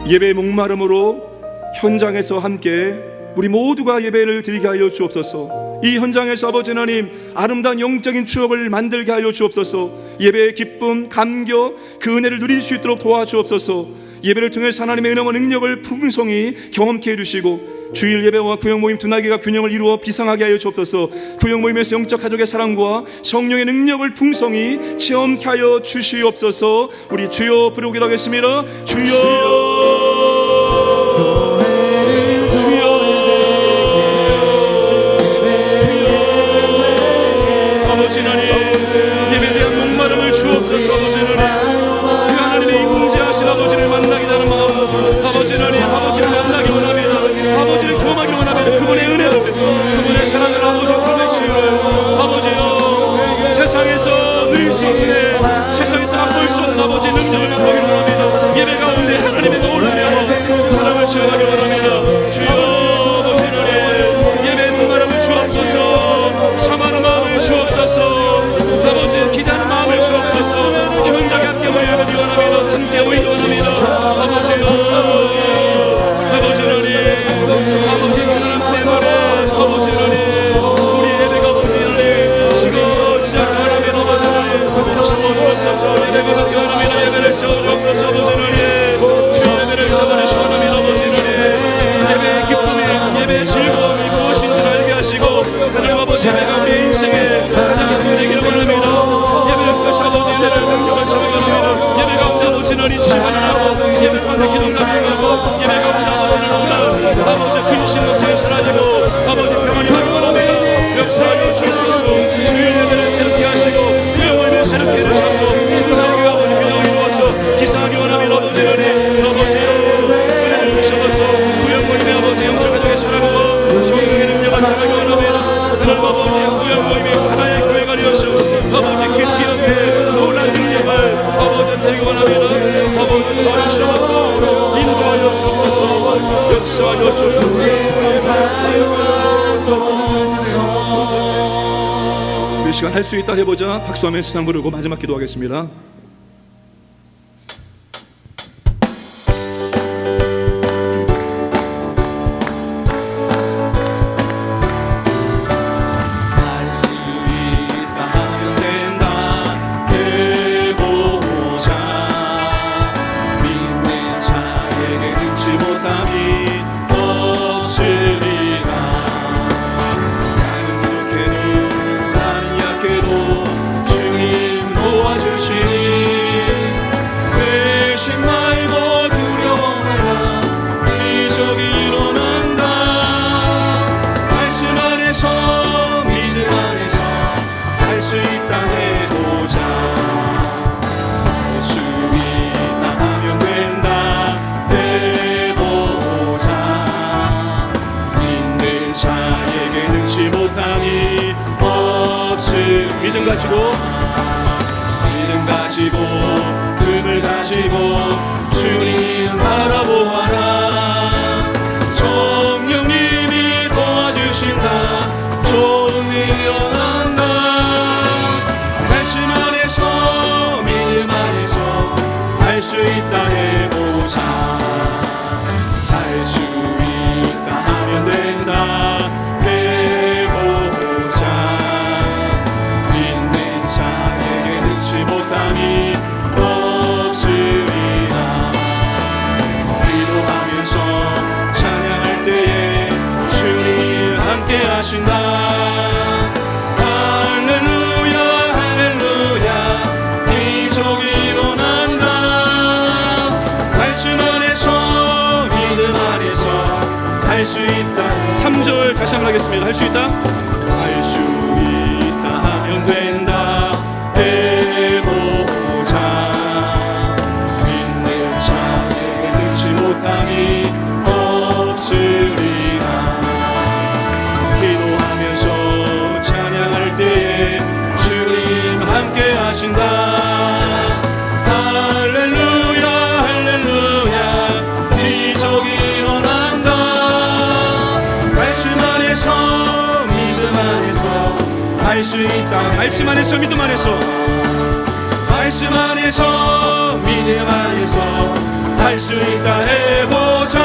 예배의 목마름으로 현장에서 함께 우리 모두가 예배를 드리게 하여 주옵소서. 이 현장에서 아버지 하나님 아름다운 영적인 추억을 만들게 하여 주옵소서. 예배의 기쁨, 감격, 그 은혜를 누릴 수 있도록 도와주옵소서. 예배를 통해서 하나님의 은혜와 능력을 풍성히 경험케 해주시고 주일 예배와 구역 모임 두 날개가 균형을 이루어 비상하게 하여 주옵소서. 구역 모임에서 영적 가족의 사랑과 성령의 능력을 풍성히 체험케 하여 주시옵소서. 우리 주여 부르기로 하겠습니다. 주여 우리 시간 할 수 있다 해보자. 박수하며 세상 부르고 마지막 기도하겠습니다. 믿음 가지고 꿈을 가지고 주님 바라보아라. 성령님이 도와주신다. 좋은 일 일어난다. 말씀 안에서 믿음 안에서 할 수 있다 해보자. 할 수 있다 하면 된다. 해보자. 믿는 자의 하신다. 할렐루야 할렐루야 기적이 일어난다. 말씀 안에서 믿음 안에서 할 수 있다. 3절 다시 한번 하겠습니다. 할 수 있다. 할 수 있다 하면 된다. 해보자. 믿는 자에게 능치 못함이 없으리라. 기도하면서 찬양할 때에 주님 함께 하신다. 할렐루야 할렐루야 기적이 일어난다. 말씀 안에서 믿음 안에서 할 수 있다. 말씀 안에서 믿음 안에서 말씀 안에서 믿음 안에서 할 수 있다. 해보자.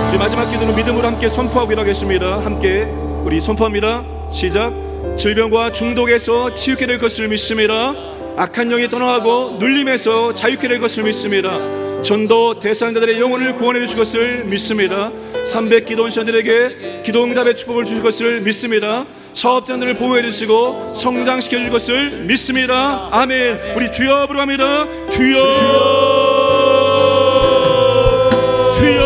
우리 마지막 기도는 믿음으로 함께 선포하고 일하겠습니다. 함께 우리 선포합니다. 시작. 질병과 중독에서 치유케 될 것을 믿습니다. 악한 영이 떠나가고 눌림에서 자유케 될 것을 믿습니다. 전도 대상자들의 영혼을 구원해 주실 것을 믿습니다. 300 기도원자들에게 기도응답의 축복을 주실 것을 믿습니다. 사업자들을 보호해 주시고 성장시켜 주실 것을 믿습니다. 아멘. 우리 주여 부르합니다. 주여 주여.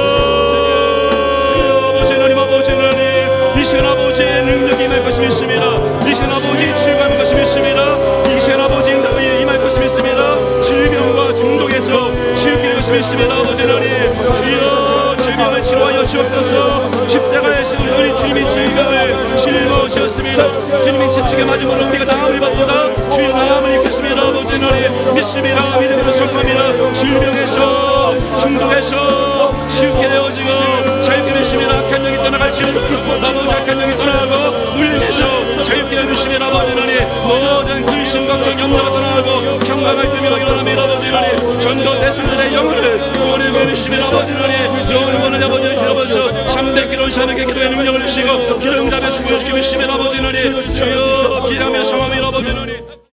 아버지 하나님 아버지 하나님 이 시간 아버지의 능력이 임할 것을 믿습니다. 이 시간 아버지 치유가 임할 것을 믿습니다. 이 시간 아버지 응답이 임할 것을 믿습니다. 질병과 중독에서 치유케 될 것을 믿습니다. 아버지 하나님 주여 질병을 치료하여 주옵소서. 십자가에서 우리 주님의 질병을 짊어지셨습니다. 주님의 채찍에 맞음으로 우리가 나음을 받도다. 주의 나음을 입겠습니다. 아버지 하나님 믿습니다. 믿음으로 선포합니다. 질병에서 중독에서 치유케 되어지고 자유케 되십니다. 악한 영이 떠나갈지어도 아버지 악한 영이 떠나가고 눌림에서 자유케 되십니다. 아버지 하나님 모든 근심 걱정 염려가 떠나가고 평강을 빌미로 일어납니다. 아버지 하나님 전도 대상들의 영혼을 구원해 주십니다. 아버지 하나님 영혼을 원하는 아버지 하나님 300기도 시하는게 기도의 능력을 주시고 기도응답의 축복을 주시고 있습니다. 아버지 하나님 주여 기도하며 상함이라 아버지 하나님